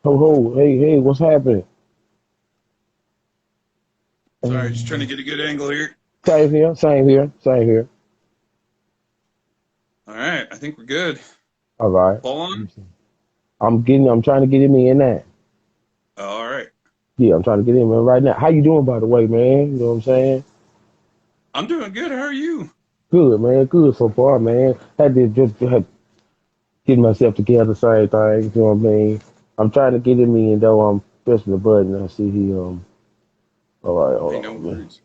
Ho ho, hey, what's happening? Sorry, just trying to Um, get a good angle here. same here. All right, I think we're good. All right. Paul on? I'm trying to get him in that. All right. Yeah, I'm trying to get him in right now. How you doing, by the way, man? You know what I'm saying? I'm doing good. How are you? Good, man. Good so far, man. Had to just had get myself together, same thing. You know what I mean? I'm trying to get him in, though. I'm pressing the button. I see he. All right, hold Hey, no on, man. worries.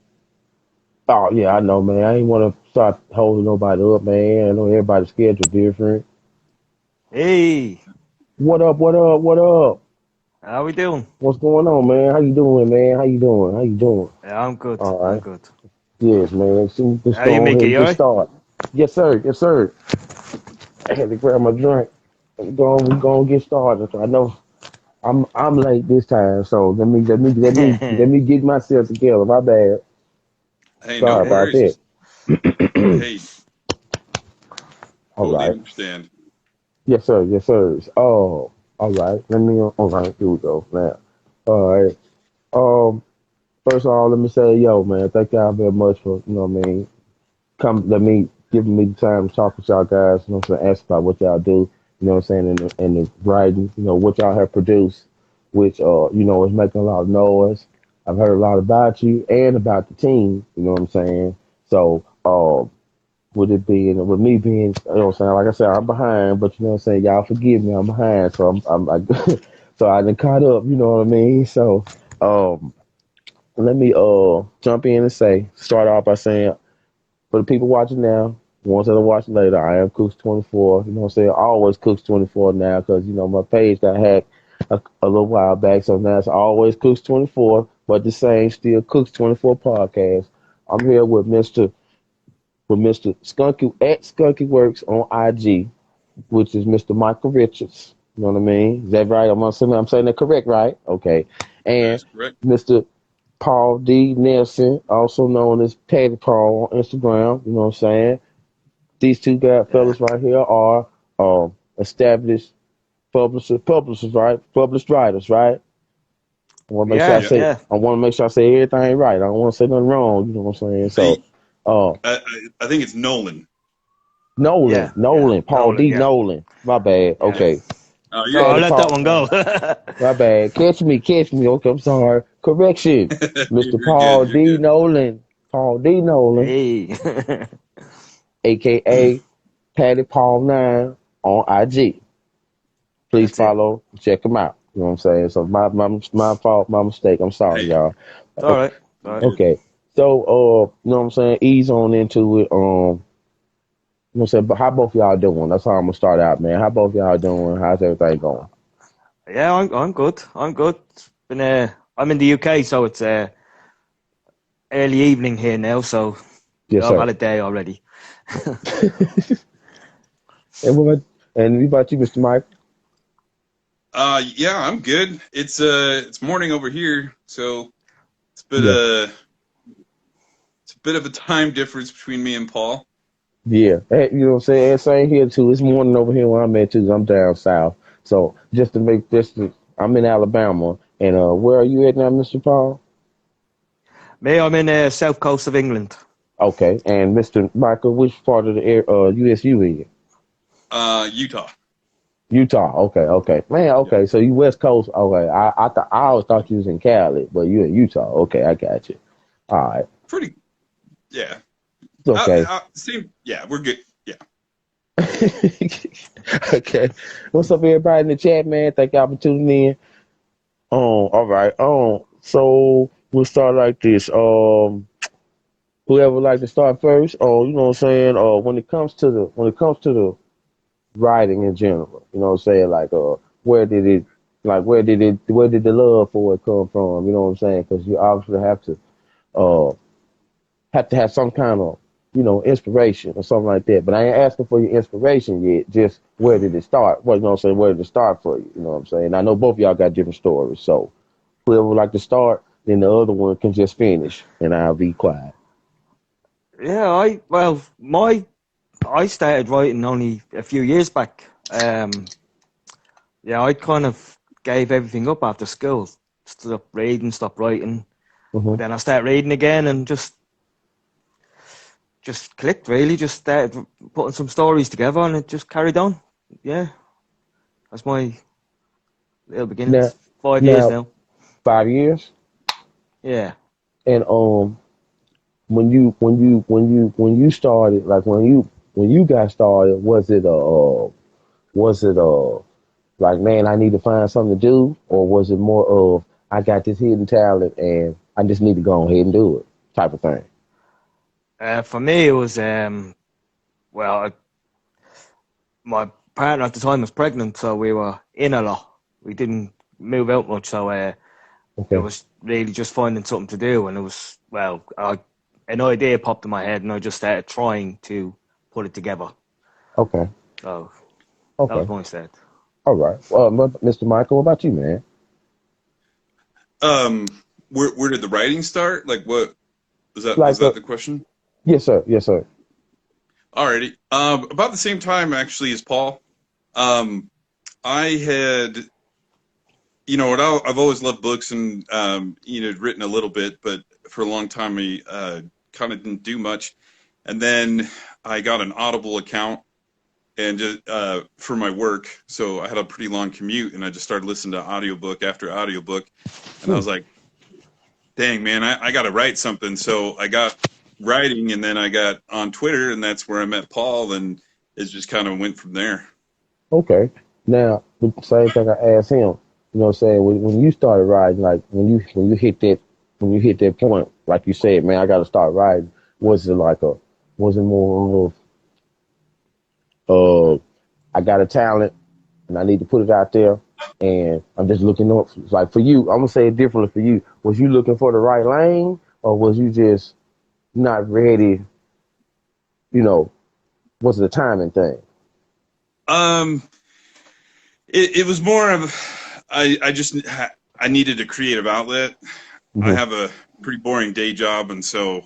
Oh yeah, I know, man. I ain't want to start holding nobody up, man. I know everybody's schedule different. Hey, What up? What up? What up? how we doing? What's going on, man? How you doing, man? How you doing? How you doing? Yeah, I'm good. All I'm right. good. Yes, man. So let's How you go make ahead it, and you get alright? started. Yes, sir. Yes, sir. I had to grab my drink. We gonna get started. I know I'm late this time, so let me get myself together. My bad. Hey, no Sorry about worries. that. Hey, All totally right. understand. Yes, sir. Yes, sir. Oh, all right. All right. Here we go. Now, all right. Um. First of all, let me say, yo, man, thank y'all very much for, what I mean, let me giving me the time to talk with y'all guys, what I'm saying, ask about what y'all do, what I'm saying, in the writing, what y'all have produced, which is making a lot of noise. I've heard a lot about you and about the team, you know what I'm saying? So, with me being, what I'm saying, like I said, I'm behind, but you know what I'm saying, y'all forgive me, I'm behind, so I'm like, so I done caught up, you know what I mean? So, um, let me jump in and start off by saying, for the people watching now, the ones that are watching later, I am Cooks24. You know what I'm saying? I always Cooks24 now because, my page got hacked a little while back. So now it's always Cooks24, but the same still Cooks24 podcast. I'm here with Mr. Skunky at Skunky Works on IG, which is Mr. Michael Richards. You know what I mean? Is that right? I'm saying that correct, right? Okay. That And is correct. Mr. Paul D. Nelson, also known as Patty Paul on Instagram. You know what I'm saying? These two guys, Yeah, fellas right here are established publishers, right? Published writers, right? I want to make sure I yeah, Yep. say yeah. I want to make sure I say everything right. I don't want to say nothing wrong. You know what I'm saying? So, Hey, uh, I think it's Nolan. Nolan, Yeah, yeah. Nolan, Paul Nolan, D. yeah, Nolan. My bad. yeah. Yep. Okay, Oh, So you're I'll Patty good. let that Paul. one go. My bad. Catch me. Okay, I'm sorry. Correction, Mr. You're good. Paul You're D. good. Nolan. Paul D. Nolan, Hey. aka Patty Paul 9 on IG. Please That's it. follow, check him out. You know what I'm saying? So my fault, my mistake. I'm sorry, Hey, y'all. It's Okay. alright. It's you're alright. good. Okay. So you know what I'm saying? Ease on into it. You know what I'm saying? But how both y'all doing? That's how I'm gonna start out, man. How both y'all doing? How's everything going? Yeah, I'm good. I'm good. It's been I'm in the UK, so it's early evening here now. So Yes, I've sir. had a day already. And what about you, Mr. Mike? Yeah, I'm good. It's morning over here, so it's a bit Yeah. it's a bit of a time difference between me and Paul. Yeah. Hey, you know what I'm saying? Same here too. It's morning over here where I'm at too. I'm down south. So I'm in Alabama. And where are you at now, Mr. Paul? Me, I'm in south coast of England. Okay. And Mr. Michael, which part of the USU in? Utah. Utah. Okay. Man, Yep. okay. So you West Coast. Okay. I always thought you was in Cali, but you in Utah. Okay, I got you. All right. Pretty. Yeah. It's okay. Same. Yeah, we're good. Yeah. Okay. What's up, everybody in the chat, man? Thank y'all for tuning in. All right. So we'll start like this. Whoever would like to start first. You know what I'm saying? When it comes to the writing in general. You know what I'm saying? Like, where did it, where did the love for it come from? You know what I'm saying? Because you obviously uh, have to have some kind of, inspiration or something like that. But I ain't asking for your inspiration yet. Just where did it start? Well, you know what I'm saying? Where did it start for you? You know what I'm saying? I know both of y'all got different stories. So whoever would like to start, then the other one can just finish, and I'll be quiet. Yeah, I started writing only a few years back. Yeah, I kind of gave everything up after school. Stopped reading, stopped writing. Mm-hmm. But then I started reading again and just clicked, really. Just started putting some stories together and it just carried on. Yeah, that's my little Now, beginnings. 5 years now, now. 5 years, Yeah. and when you started, like when you got started, was it like, man, I need to find something to do, or was it more of, I got this hidden talent and I just need to go ahead and do it type of thing? For me, it was well, my partner at the time was pregnant, so we were in a lot. We didn't move out much, so it Okay, was really just finding something to do. And it was, well, an idea popped in my head, and I just started trying to put it together. okay, So that was okay. my start. All right. Well, Mr. Michael, what about you, man? Where did the writing start? Like, what was Like, that the question? yes, sir. Yes, sir. Alrighty. About the same time actually as Paul. Um, I had, what I've always loved books and written a little bit, but for a long time I kind of didn't do much. And then I got an Audible account and just for my work, so I had a pretty long commute, and I just started listening to audiobook after audiobook, and I Hmm. was like, dang man, I got to write something. So I got writing, and then I got on Twitter, and that's where I met Paul, and it just kind of went from there. Okay. Now, the same thing I asked him. You know what I'm saying? When you started riding, like when you hit that point, like you said, man, I got to start riding. Was it like a was it more of I got a talent and I need to put it out there, and I'm just looking up. Like, for you, I'm gonna say it differently. For you, was you looking for the right lane, or was you just not ready? You know, was it a timing thing? Um, it was more of I just I needed a creative outlet. I Hmm. have a pretty boring day job, and so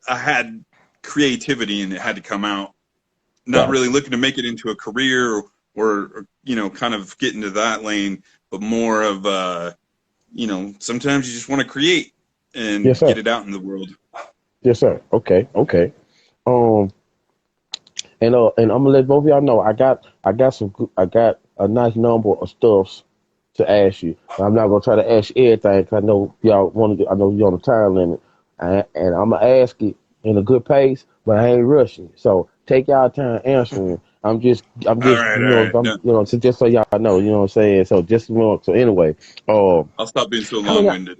I had creativity, and it had to come out. Not really Gotcha. looking to make it into a career or kind of get into that lane, but more of sometimes you just want to create Yes, and get sir. it out in the world. Yes, sir. Okay. Okay. Um, and I'm gonna let both of y'all know I got a nice number of stuffs to ask you. I'm not gonna try to ask you everything 'cause I know y'all want to. I know you're on a time limit, and I'm gonna ask it in a good pace, but I ain't rushing. So take y'all time answering. All I'm just, right, all right. No, so just so y'all know, you know what I'm saying. So anyway, I'll stop being so how many? long-winded.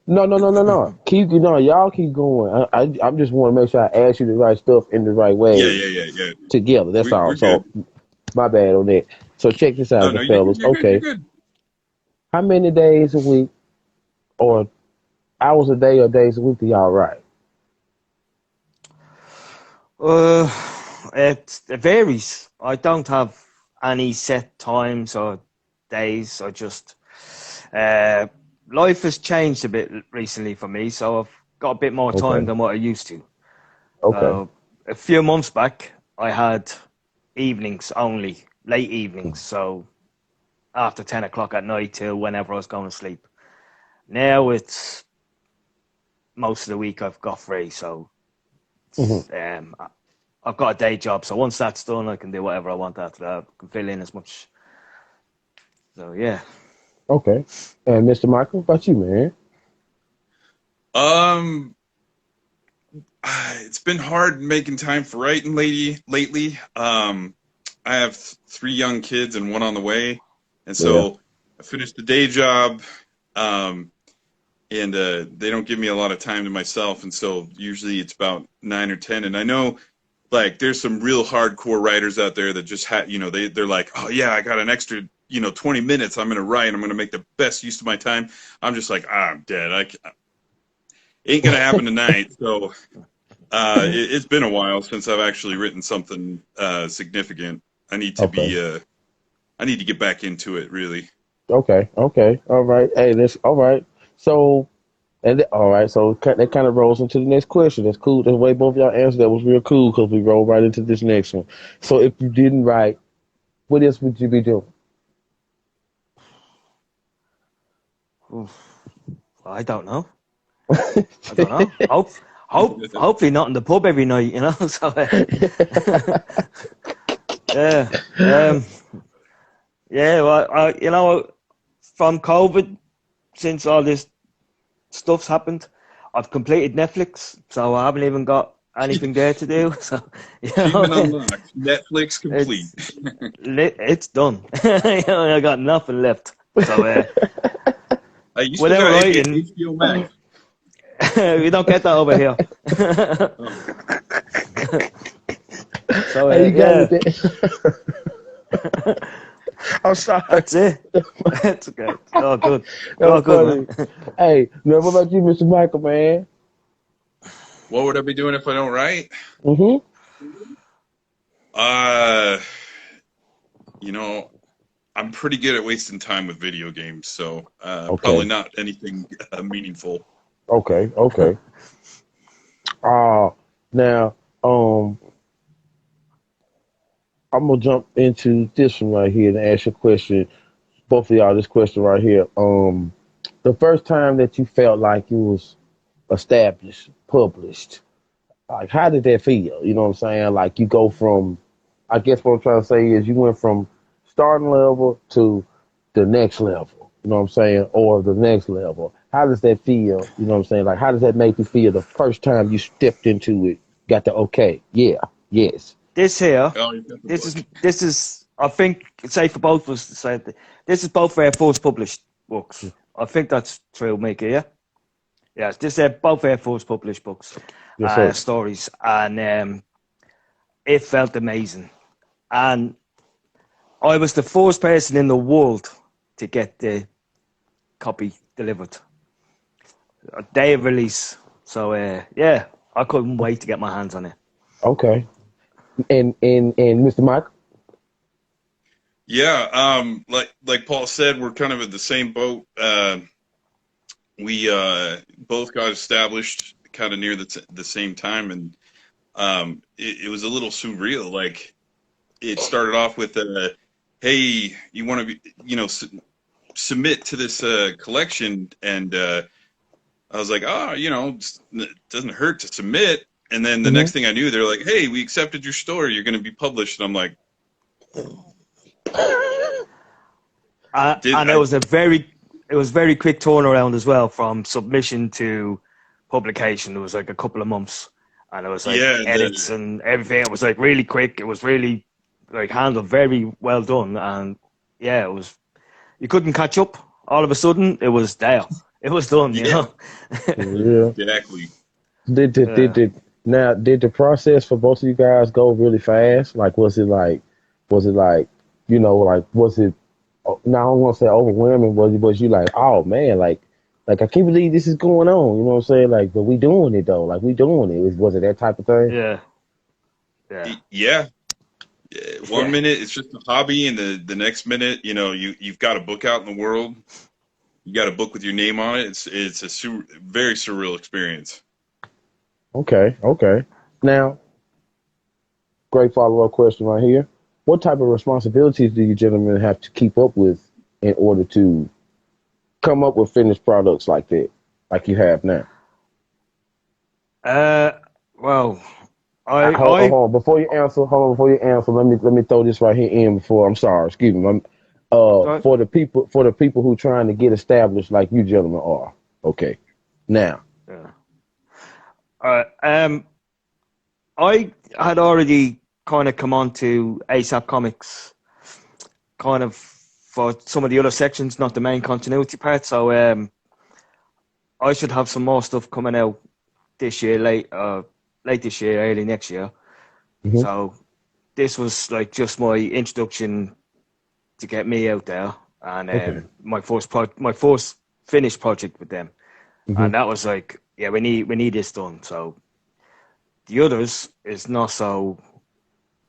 No, no, no, no, no. Keep, y'all keep going. I just want to make sure I ask you the right stuff in the right Yeah, way yeah, yeah, yeah. together. That's all. We're good. So my bad on that. So check this No, out, no, good fellas. you're good. You're Okay, good. how many days a week or hours a day or days a week do y'all write? Uh, it varies. I don't have any set times or days. I just uh, life has changed a bit recently for me, so I've got a bit more time Okay, than what I used to. okay, A few months back, I had evenings only, late evenings, so after 10 o'clock at night till whenever I was going to sleep. Now it's most of the week I've got free, so hmm, it's, I've got a day job, so once that's done, I can do whatever I want after that. I can fill in as much. So yeah. okay. And Mr. Michael, what about you, man? Um, it's been hard making time for writing lately. I have three young kids and one on the way, and Yeah. so I finished the day job. Um, and they don't give me a lot of time to myself, and so usually it's about 9 or 10. And I know, like, there's some real hardcore writers out there that just they're like, oh yeah, I got an extra 20 minutes. I'm gonna write. I'm gonna make the best use of my time. I'm just like, I'm dead. Ain't gonna happen tonight. So it's been a while since I've actually written something significant. I need to Okay. be I need to get back into it really. Okay. Okay. All right. Hey, that's all right. So, all right. So that kind of rolls into the next question. That's cool. The way both y'all answered that was real cool because we roll right into this next one. So if you didn't write, what else would you be doing? Oof, I don't know. I don't know. Hopefully not in the pub every night, you know. So, yeah, yeah. Well, you know, from COVID, since all this stuff's happened, I've completed Netflix, so I haven't even got anything there to do. So, you know, Achievement unlocked. Netflix complete. it's done. You know, I got nothing left. So, You still whatever got writing, HBO Max. we don't get that over here. So, Hey, you got yeah, with that? I'm sorry. that's it. That's okay. Oh, good. That Oh, was good, funny. man. Hey, now what about you, Mr. Michael, man? What would I be doing if I don't write? Mm-hmm. You know, I'm pretty good at wasting time with video games, so probably Okay. not anything meaningful. Okay. Okay. Now, I'm gonna jump into this one right here and ask you a question. Both of y'all, this question right here. The first time that you felt like you was established, published, like how did that feel? You know what I'm saying? Like you go from, I guess what I'm trying to say is you went from starting level to the next level. You know what I'm saying? Or the next level. How does that feel? You know what I'm saying? Like how does that make you feel the first time you stepped into it? Got the okay, yeah, yes. This here, Oh, you've got the this book. is this is. I think it's safe for both of us to say that this is both Air Force published books. I think that's true, Mika. Yeah. Yes, this are both Air Force published books, Yes, sir. stories, and it felt amazing. And I was the first person in the world to get the copy delivered, a day of release. So yeah, I couldn't wait to get my hands on it. Okay. And Mr. Mike? Yeah, like Paul said, we're kind of in the same boat. We both got established kind of near the same time, and it was a little surreal. Like it started off with "Hey, you want to be, submit to this collection," and I was like, "Oh, it doesn't hurt to submit." And then the Mm-hmm. next thing I knew, they're like, "Hey, we accepted your story. You're going to be published." And I'm like, "Did And I?" it was very quick turnaround as well from submission to publication. It was like a couple of months, and it was like Yeah, edits and everything. It was like really quick. It was really like handled very well done, and yeah, it was. You couldn't catch up. All of a sudden, it was there. It was done. You yeah, know. Yeah. exactly. Yeah. Did the process for both of you guys go really fast? Like was it like like was it now I don't want to say overwhelming, was you like, oh man, like I can't believe this is going on, you know what I'm saying? Like, but we doing it though, like we doing it. Was it that type of thing? Yeah. Yeah. Yeah. One Yeah. minute it's just a hobby, and the next minute, you've got a book out in the world. You got a book with your name on it. It's a very surreal experience. Okay, okay. Now, great follow up question right here. What type of responsibilities do you gentlemen have to keep up with in order to come up with finished products like that, like you have now? Uh. Well, Hold, I hold on. Before you answer, let me throw this right here in before I'm sorry, excuse me. I For the people who trying to get established like you gentlemen are. Okay. Now. yeah. Um. I had already kind of come on to ASAP Comics, kind of for some of the other sections, not the main continuity part. So I should have some more stuff coming out this year, late this year, early next year. Hmm. So this was like just my introduction to get me out there, and Okay. my first finished project with them, Hmm. and that was like, yeah, we need this done. So the others is not so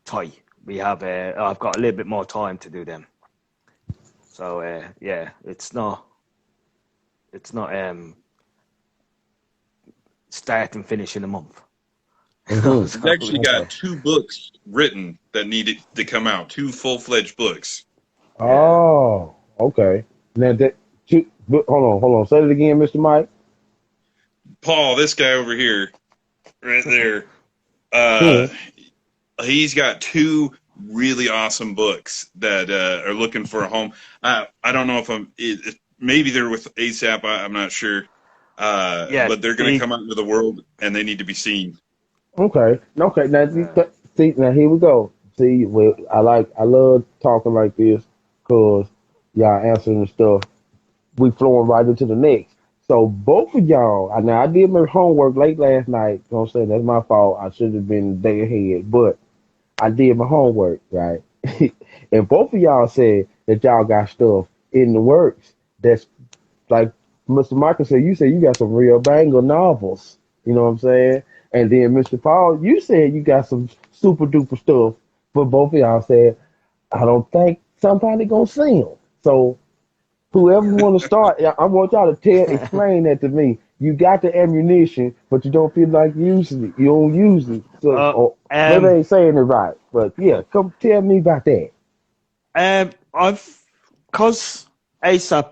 tight. We have I've got a little bit more time to do them. So yeah, it's not start and finish in a month. Hmm. We've So actually it's Okay. got two books written that needed to come out, two full-fledged books. yeah. Oh, okay. Now that two Hold on. Say it again, Mr. Mike. Paul, this guy over here, right there, Hmm. uh, he's got two really awesome books that are looking for a home. I don't know if maybe they're with ASAP. I'm not sure, Yeah, but they're going to the come out into the world and they need to be seen. Okay. Okay. Now, uh, see, now here we go. See, I love talking like this because y'all answering the stuff. We flowing right into the next. So both of y'all, now I did my homework late last night. You know what I'm saying? That's my fault. I should have been a day ahead, but I did my homework, right? And both of y'all said that y'all got stuff in the works that's like Mr. Michael said you got some real banger novels. You know what I'm saying? And then Mr. Paul, you said you got some super duper stuff, but both of y'all said, I don't think somebody gonna see them. So whoever want to start, I want y'all to explain that to me. You got the ammunition, but you don't feel like using it. You don't use it. So, uh, or maybe I um, ain't saying it right, but yeah, come tell me about that. I've because ASAP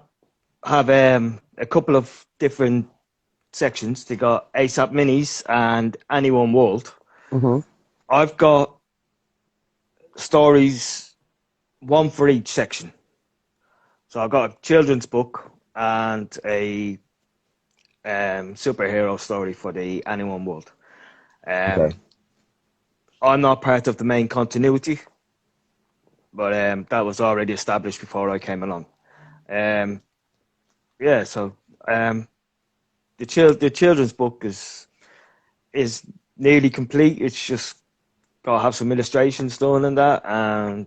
have a couple of different sections. They got ASAP Minis and Anyone World. Hmm. I've got stories, one for each section. So I've got a children's book and a superhero story for the Anyone World. Okay. Um, I'm not part of the main continuity, but that was already established before I came along. Um, yeah, so um, the children's book is nearly complete. It's just got to have some illustrations done and that, and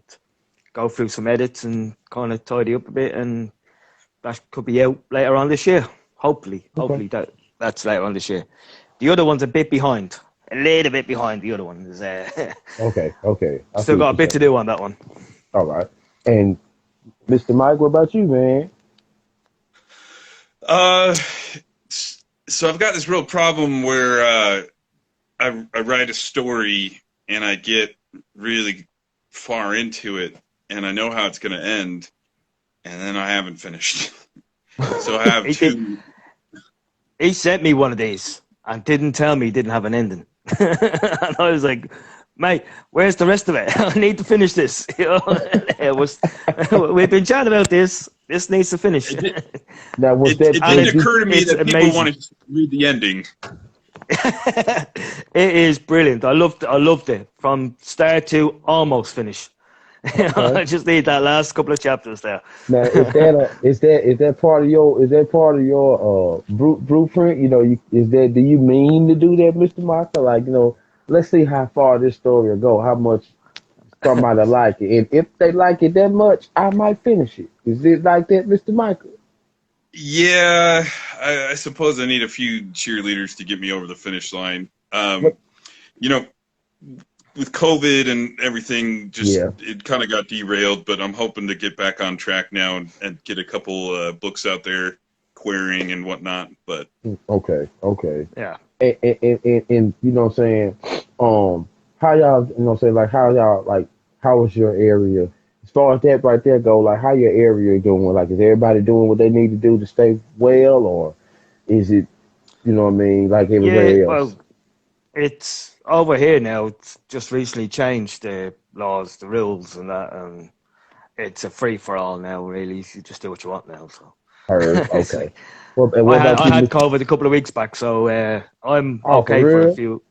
go through some edits and kind of tidy up a bit, and that could be out later on this year. Okay. Hopefully that's later on this year. The other one's a bit behind, a little bit behind. The other one is Okay. Okay. I see still what got a you're bit to saying. do on that one. All right. And Mr. Mike, what about you, man? Uh, so I've got this real problem where I write a story and I get really far into it and I know how it's going to end, and then I haven't finished. So I have He did. two. He sent me one of these and didn't tell me he didn't have an ending. And I was like, mate, where's the rest of it? I need to finish this. You know, we've been chatting about this. This needs to finish. It, did, Now was that it And didn't was you occur to me it's that people amazing. want to read the ending. It is brilliant. I loved it from start to almost finish. okay? I just need that last couple of chapters there. Now is that part of your blueprint? You know, do you mean to do that, Mr. Michael? Like, let's see how far this story will go, how much somebody like it. And if they like it that much, I might finish it. Is it like that, Mr. Michael? Yeah, I suppose I need a few cheerleaders to get me over the finish line. What? You know, with COVID and everything, just Yeah. it kind of got derailed. But I'm hoping to get back on track now and get a couple books out there, querying and whatnot. But Okay. Okay. Yeah. And you know what I'm saying? How y'all, you know what I'm saying, like how y'all like how is your area as far as that right there go, like how your area doing? Like is everybody doing what they need to do to stay well, or is it, you know what I mean, like Yeah, everywhere else? well, it's over here now. It's just recently changed the laws, the rules, and that. And it's a free for all now. Really, you just do what you want now. So Heard. it's Okay. like Well, and what about I you, had Mr. COVID a couple of weeks back, so I'm Oh, for okay for a real? few.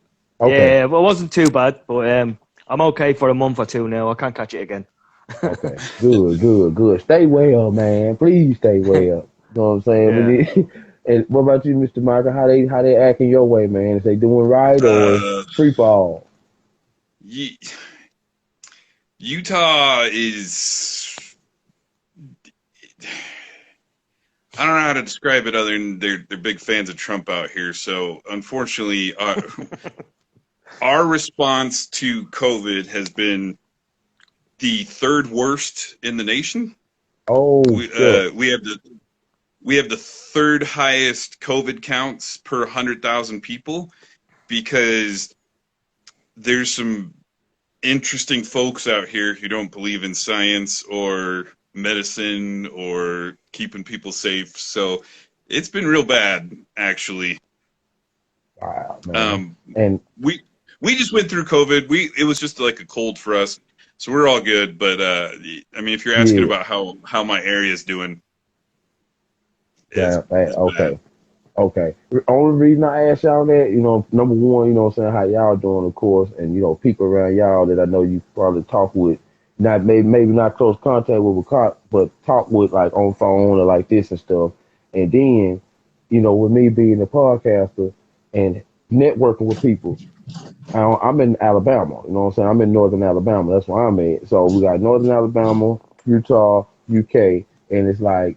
Okay. Yeah, well, it wasn't too bad, but I'm okay for a month or two now. I can't catch it again. Okay. Good, good, good. Stay well, man. Please stay well. You know what I'm saying? We Yeah. need. And what about you, Mr. Michael? How they acting your way, man? Is they doing right or uh, free fall? Utah is. I don't know how to describe it other than they're big fans of Trump out here. So unfortunately, our response to COVID has been the third worst in the nation. Oh, We sure. uh, we have the we have the third highest COVID counts per 100,000 people because there's some interesting folks out here who don't believe in science or medicine or keeping people safe. So it's been real bad, actually. Wow, man. Um, And we just went through COVID. It was just like a cold for us, so we're all good. But I mean, if you're asking yeah, about how my area is doing, it's damn, hey, it's bad. okay. Okay. The only reason I asked y'all that, number one, what I'm saying, how y'all doing, of course, and people around y'all that I know you probably talk with, not maybe not close contact with, but talk with like on phone or like this and stuff. And then, with me being a podcaster and networking with people, I'm in Alabama, you know what I'm saying? I'm in Northern Alabama. That's where I'm at. So we got Northern Alabama, Utah, UK, and it's like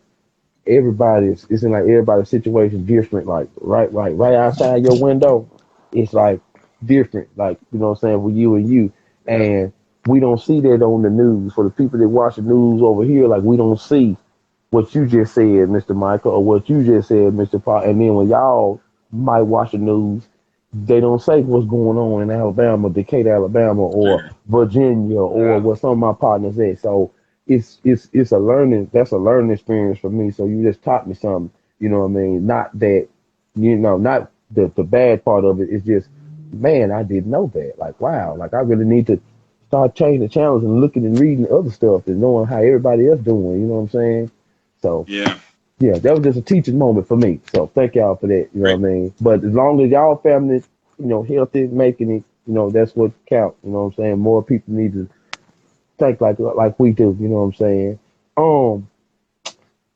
it's in like everybody's situation different. Like right outside your window, it's like different. Like what I'm saying, with you and you, Yeah. and we don't see that on the news. For the people that watch the news over here, like we don't see what you just said, Mr. Michael, or what you just said, Mr. Paul. And then when y'all might watch the news, they don't say what's going on in Alabama, Decatur, Alabama, or Sure. Virginia, or Yeah. what some of my partners at. So it's a learning. That's a learning experience for me. So you just taught me something. You know what I mean? Not that not the bad part of it. It's just, man, I didn't know that. Like, wow, like I really need to start changing the channels and looking and reading other stuff and knowing how everybody else doing. You know what I'm saying? So Yeah. yeah, that was just a teaching moment for me. So thank y'all for that. You know Great. what I mean? But as long as y'all family, healthy, making it, that's what counts. You know what I'm saying? More people need to think like we do. You know what I'm saying? Um.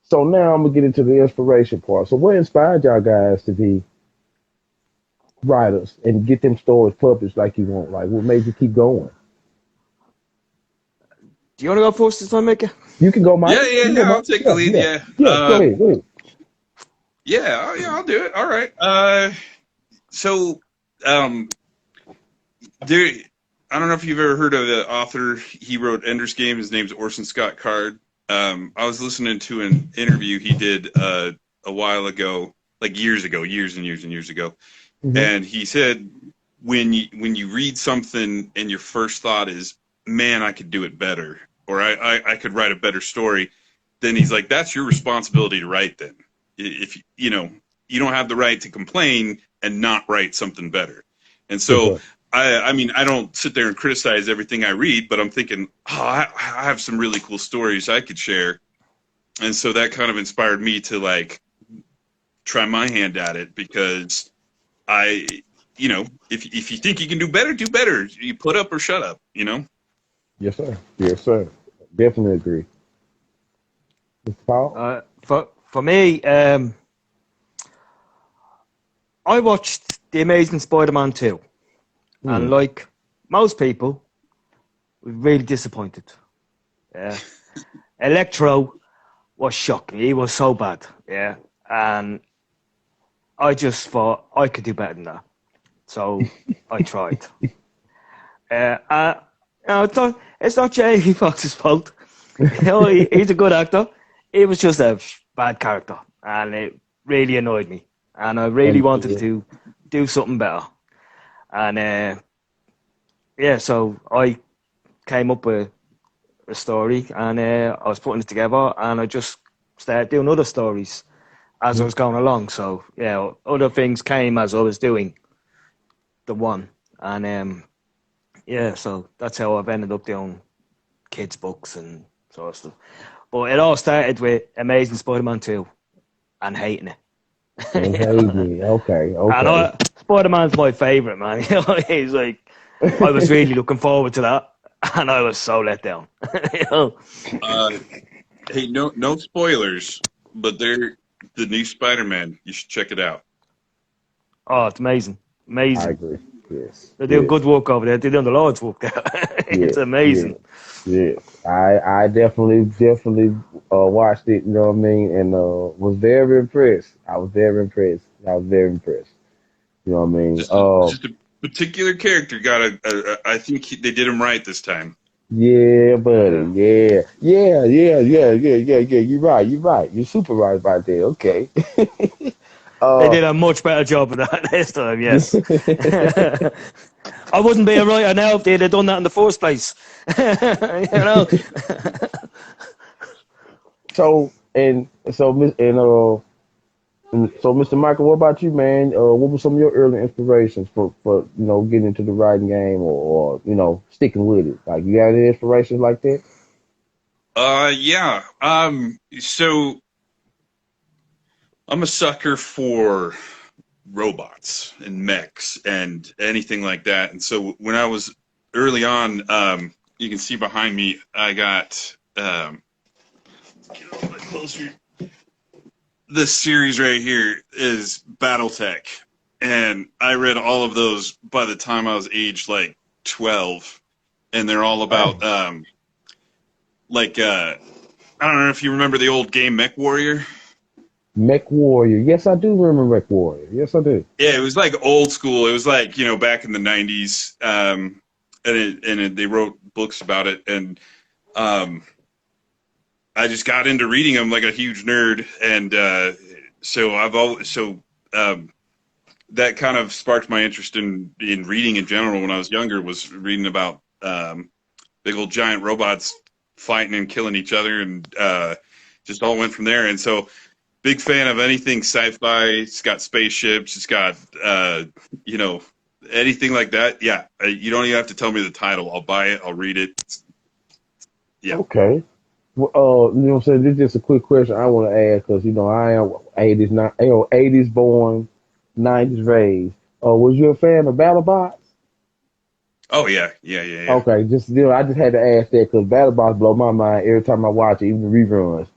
So now I'm gonna get into the inspiration part. So what inspired y'all guys to be writers and get them stories published like you want? Like what made you keep going? Do you want to go first this time, Mickey? You can go, Mike. Yeah, yeah, You can yeah. go, I'll Mike. take the Yeah, lead. yeah, Yeah. yeah. Go ahead. Go ahead. Yeah, yeah, I'll do it. All right. So, um, there. I don't know if you've ever heard of the author. He wrote Ender's Game. His name's Orson Scott Card. I was listening to an interview he did a while ago, like years ago, years and years and years ago, Mm-hmm. and he said when you read something and your first thought is, "Man, I could do it better," or I could write a better story, then he's like, "That's your responsibility to write. Then, if you don't have the right to complain and not write something better." And Yes, so sir. I mean, I don't sit there and criticize everything I read, but I'm thinking, oh, I have some really cool stories I could share. And so that kind of inspired me to like try my hand at it because I, if you think you can do better, do better. You put up or shut up, you know? Yes, sir. Yes, sir. Definitely agree. Mr. Paul. For me, I watched The Amazing Spider-Man 2, and Hmm. like most people, was really disappointed. Yeah, Electro was shocking. He was so bad. Yeah, and I just thought I could do better than that. So I tried. It's not Jamie Foxx's fault. He's a good actor. It was just a bad character, and it really annoyed me. And I really wanted Understood. to do something better. And yeah, so I came up with a story, and I was putting it together, and I just started doing other stories as I Mhm. was going along. So yeah, other things came as I was doing the one, and yeah, so that's how I've ended up doing kids' books and sort of stuff. But it all started with Amazing Spider-Man 2 and hating it. And hate me. Okay. And Okay. Spider-Man's my favourite, man. He's like, I was really looking forward to that, and I was so let down. you know? Uh, hey, no spoilers, but they're the new Spider-Man. You should check it out. Oh, it's amazing. I Amazing. agree. Yes. They're doing Yes. good work over there. They're doing the Lord's work there. It's Yes. Yes. amazing. Yes. I definitely watched it. You know what I mean, and was very impressed. I was very impressed. I was very impressed. You know what I mean? Just a particular character got I think they did him right this time. Yeah, buddy. Yeah. Yeah. Yeah. Yeah. Yeah. Yeah. Yeah. Yeah. You're right. You're right. You're super right about that. Okay. They uh. did a much better job of that this time, yes. I wouldn't be a writer now if they'd have done that in the first place. you know? So and so Miss and so Mr. Michael, what about you, man? What were some of your early inspirations for getting into the writing game or sticking with it? Like you got any inspirations like that? Yeah. So I'm a sucker for robots and mechs and anything like that. And so when I was early on, you can see behind me, I got get a little bit closer. This series right here is Battletech, and I read all of those by the time I was aged like 12, and they're all about Dang. like I don't know if you remember the old game Mech Warrior. Mech Warrior. Yes, I do remember Mech Warrior. Yes, I do. Yeah, it was like old school. It was like back in the '90s, they wrote books about it, and um, I just got into reading them like a huge nerd, and so I've always um, that kind of sparked my interest in reading in general. When I was younger, was reading about big old giant robots fighting and killing each other, and just all went from there. And so big fan of anything sci-fi. It's got spaceships. It's got you know anything like that. Yeah, you don't even have to tell me the title. I'll buy it. I'll read it. Yeah. Okay. Well, what I'm saying? This is just a quick question I want to ask because I am 80s, not 80s born, 90s raised. Was you a fan of BattleBots? Oh yeah. Yeah. Yeah. Yeah. Okay, just I just had to ask that because BattleBots blow my mind every time I watch it, even the reruns.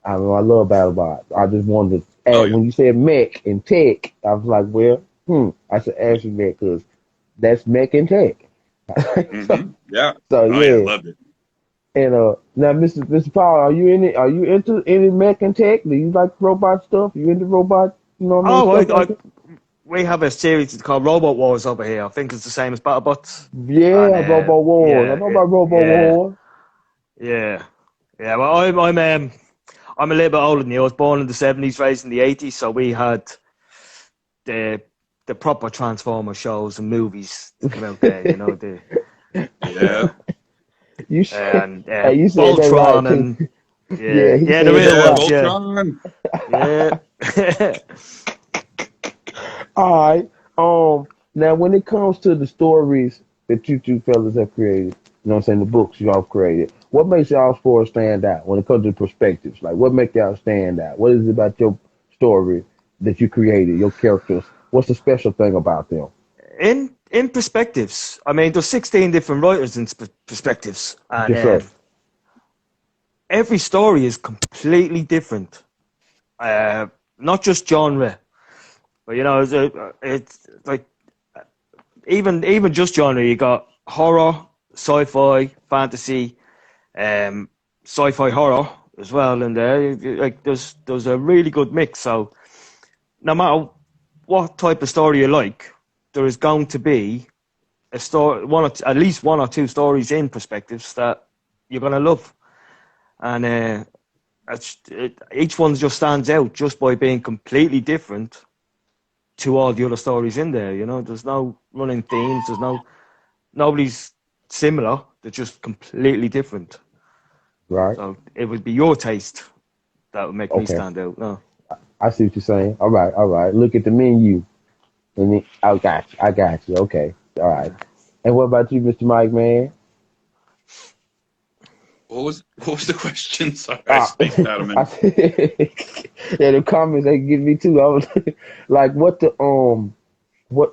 I love BattleBots. I just wanted to Oh add yeah. when you said mech and tech, I was like, well, I should ask you that because that's mech and tech. so, Yeah. so Oh yeah. yeah. Loved it. And now, Mr. Paul, are you in it? Are you into any mech and tech? Do you like robot stuff? You into robot? You know what I mean? Oh, Stuff like that. we have a series called Robot Wars over here. I think it's the same as BattleBots. And Yeah, Robo Wars. I know about Robo yeah, Wars. yeah, yeah. Well, I'm a little bit older than you. I was born in the '70s, raised in the '80s, so we had the the proper Transformer shows and movies to come out there. You know Yeah. You said, and hey, you said that right Voltron too. and Yeah, yeah, he yeah, the said real that Yeah. ones. right. Yeah, Voltron. yeah. All right. Now when it comes to the stories that you two fellas have created, what I'm saying, the books y'all created, what makes y'all stories stand out when it comes to perspectives? Like what make y'all stand out? What is it about your story that you created, your characters? What's the special thing about them? In perspectives, I mean, there's 16 different writers in perspectives, and Yes, sir. every story is completely different. Uh, Not just genre, but it's like even just genre. You got horror, sci-fi, fantasy, um, sci-fi horror as well in there. Like there's a really good mix. So no matter what type of story you like, there is going to be a story, at least one or two stories in perspectives that you're gonna love, and each one just stands out just by being completely different to all the other stories in there. There's no running themes. Nobody's similar. They're just completely different. Right. So it would be your taste that would make me Okay. stand out. No. I see what you're saying. All right, all right. Look at the menu. And I got you. I got you. Okay. All right. And what about you, Mr. Mike, man? What was the question? Sorry, I Ah, spaced out a I minute. yeah, the comments they get me too. I was like, what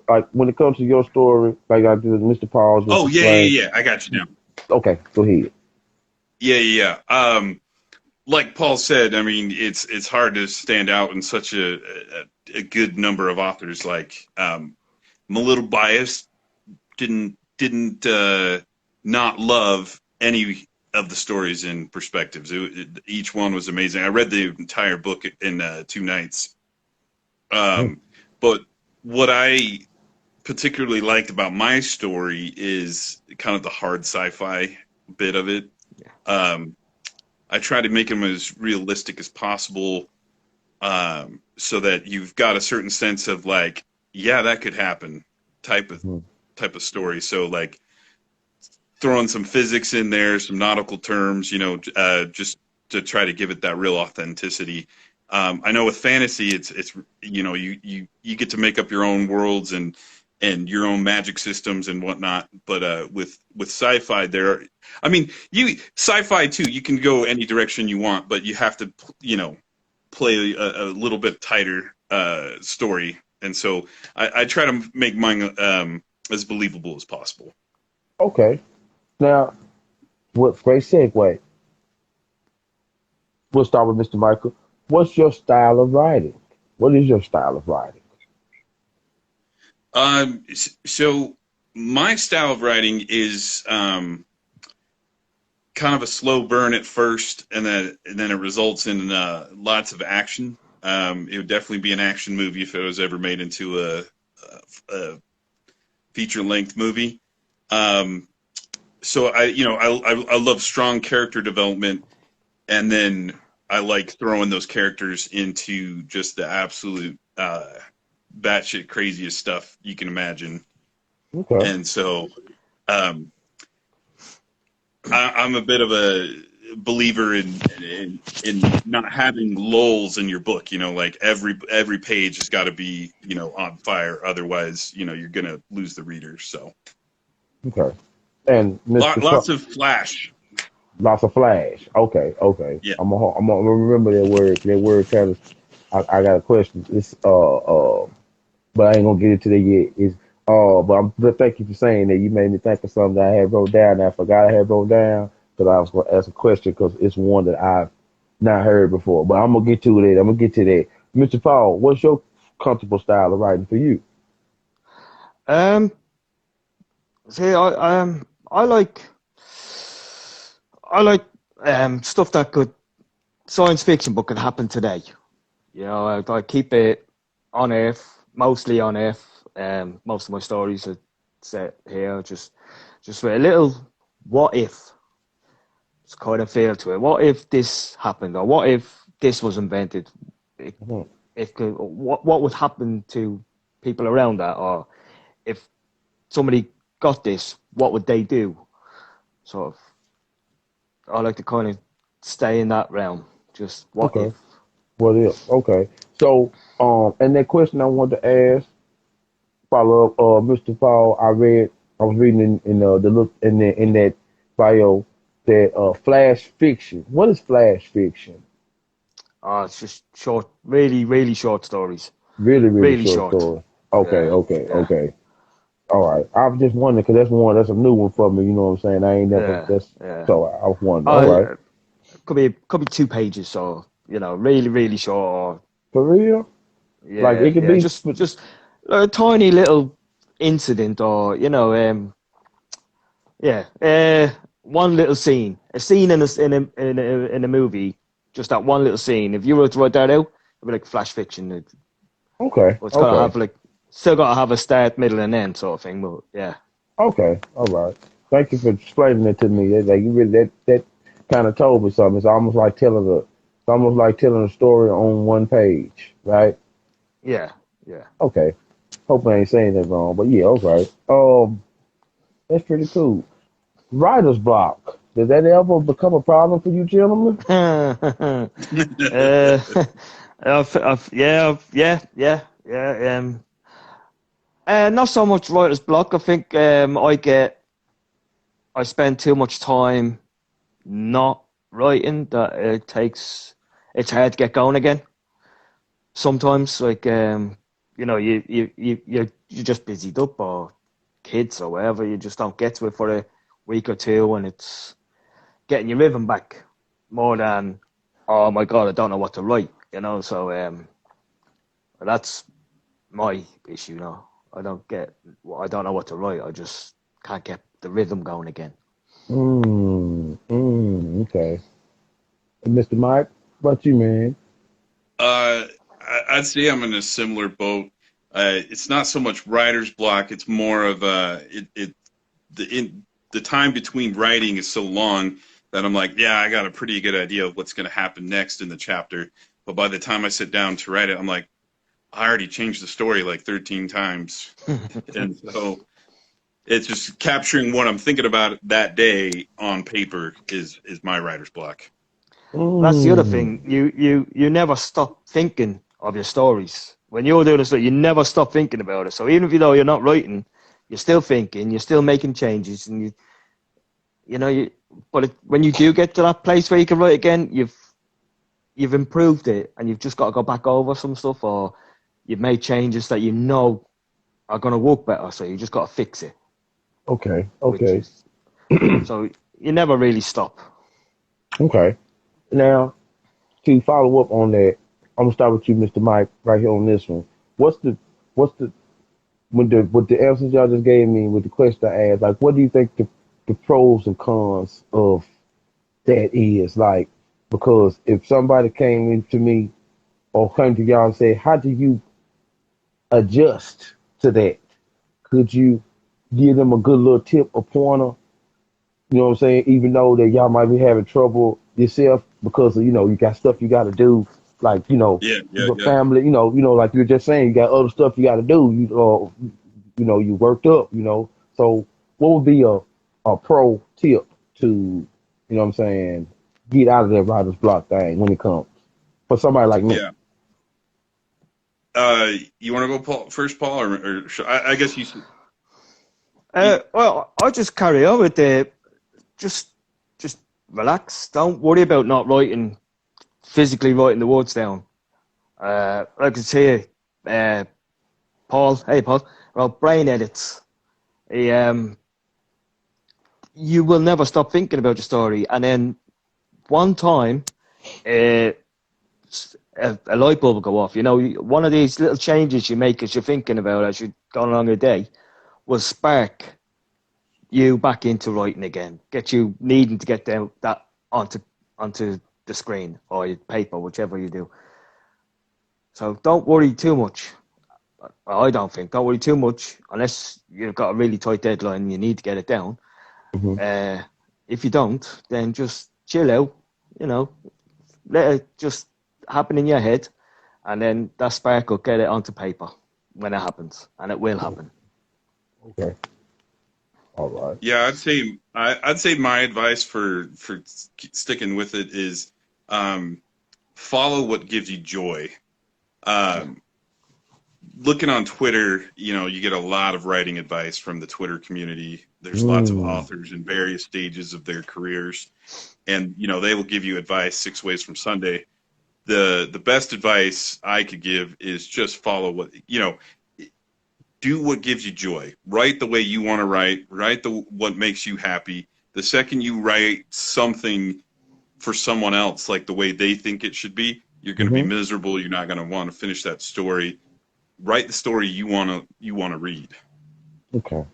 like when it comes to your story, like I did, Mr. Paul just Oh yeah, explained. yeah, yeah. I got you now. Okay, go ahead. Yeah, yeah, yeah. Like Paul said, I mean, it's hard to stand out in such a good number of authors. Like, I'm a little biased. Didn't not love any of the stories and perspectives. Each one was amazing. I read the entire book in 2 nights. Mm, Um, but what I particularly liked about my story is kind of the hard sci-fi bit of it. Um, I try to make them as realistic as possible, so that you've got a certain sense of like, yeah, that could happen type of mm, type of story. So like throwing some physics in there, some nautical terms, just to try to give it that real authenticity. I know with fantasy, it's you get to make up your own worlds and your own magic systems and whatnot. But with sci-fi, sci-fi too. You can go any direction you want, but you have to play a little bit tighter story. And so I try to make mine as believable as possible. Okay. Now, what great segue. We'll start with Mr. Michael. What's your style of writing? What is your style of writing? So my style of writing is kind of a slow burn at first, and then it results in lots of action. It would definitely be an action movie if it was ever made into a feature-length movie. So I love strong character development, and then I like throwing those characters into just the absolute batshit craziest stuff you can imagine. Okay. And so I'm a bit of a believer in not having lulls in your book. Like every page has got to be on fire, otherwise you're gonna lose the reader. So Okay. And lots of flash. Lots of flash. Okay. Okay. Yeah. I'm gonna remember that word. That word kind of. I got a question. It's but I ain't gonna get into that yet. But thank you for saying that. You made me think of something that I had wrote down. And I forgot I had wrote down because I was gonna ask a question because it's one that I've not heard before. But I'm gonna get to that. I'm gonna get to that. Mr. Paul, what's your comfortable style of writing for you? Um, See, I like I like stuff that could science fiction, but could happen today. I keep it on Earth, mostly on Earth. Most of my stories are set here, just with a little what if kind of feel to it. What if this happened, or what if this was invented? Mhm. What would happen to people around that, or if somebody got this, what would they do? Sort of. I like to kind of stay in that realm. Just what if? Okay. What if? Okay. So, and that question I wanted to ask, follow up, Mr. Paul. I was reading in the look in that bio that flash fiction. What is flash fiction? It's just short, really, really short stories. Really, really Really short short. story. Okay, Yeah, okay, yeah, okay. All right. I was just wondering because that's a new one for me. You know what I'm saying? I ain't never yeah, that's yeah. so I was wondering. All right. Uh, could be 2 pages, so really, really short. Or, For real? Like yeah, it could yeah. be. Just a tiny little incident, or yeah, one little scene, a scene in a movie, just that one little scene. If you were to write that out, it'd be like flash fiction. Okay, It's gotta okay, have still gotta have a start, middle, and end sort of thing. But yeah, okay. All right. Thank you for explaining it to me. Like you really that kind of told me something. It's almost like telling a story on one page, right? yeah, yeah. Okay. Hope I ain't saying that wrong, but yeah, okay. That's pretty cool. Writer's block. Did that ever become a problem for you, gentlemen? uh, yeah. Not so much writer's block. I think I spend too much time not writing that it's hard to get going again. Sometimes, like you're just busied up, or kids or whatever. You just don't get to it for a week or two, and it's getting your rhythm back more than, oh my god, I don't know what to write. So that's my issue now. I don't know what to write. I just can't get the rhythm going again. Okay. And Mr. Mike, what about you, man? I'd say I'm in a similar boat. It's not so much writer's block; it's more of the time between writing is so long that I'm like, yeah, I got a pretty good idea of what's going to happen next in the chapter. But by the time I sit down to write it, I'm like, I already changed the story like 13 times, and so it's just capturing what I'm thinking about that day on paper is my writer's block. That's the other Mm. thing. You never stop thinking of your stories. When you're doing this, you never stop thinking about it. So even if you know you're not writing, you're still thinking, you're still making changes, and you know you. But when you do get to that place where you can write again, you've improved it, and you've just got to go back over some stuff, or you've made changes that you know are going to work better. So you just got to fix it, Okay. which Okay. is so you never really stop. Okay. Now, to follow up on that, I'm gonna start with you, Mr. Mike, right here on this one. What's the with the answers y'all just gave me with the question I asked? Like, what do you think the pros and cons of that is? Like, because if somebody came into me or came to y'all and said, how do you adjust to that? Could you give them a good little tip or pointer? You know what I'm saying? Even though that y'all might be having trouble yourself because of, you got stuff you got to do, like Yeah, you yeah, got yeah. family, like you were just saying, you got other stuff you got to do. You worked up, So what would be a pro tip to, what I'm saying, get out of that writer's block thing when it comes for somebody like me? Yeah. You want to go Paul, first, Paul, or I guess you should. Well, I just carry on with the just just relax. Don't worry about not writing physically writing the words down. I can see Paul. Hey, Paul. Well, brain edits. He, you will never stop thinking about your story, and then one time, uh, a light bulb will go off. One of these little changes you make as you're thinking about as you go along your day will spark you back into writing again. Get you needing to get down that onto the screen or your paper, whichever you do. So don't worry too much. I don't think. Don't worry too much unless you've got a really tight deadline and you need to get it down. Hmm. Uh, if you don't, then just chill out. You know, let it just happen in your head, and then that spark will get it onto paper when it happens, and it will happen. Okay. All right. Yeah, I'd say my advice for sticking with it is follow what gives you joy. Um, Looking on Twitter, you get a lot of writing advice from the Twitter community. There's lots of Mm. authors in various stages of their careers, and they will give you advice 6 ways from Sunday. The best advice I could give is just follow do what gives you joy. Write the way you want to write. Write what makes you happy. The second you write something for someone else like the way they think it should be, you're going to be Hmm. miserable. You're not going to want to finish that story. Write the story you want to read. Okay.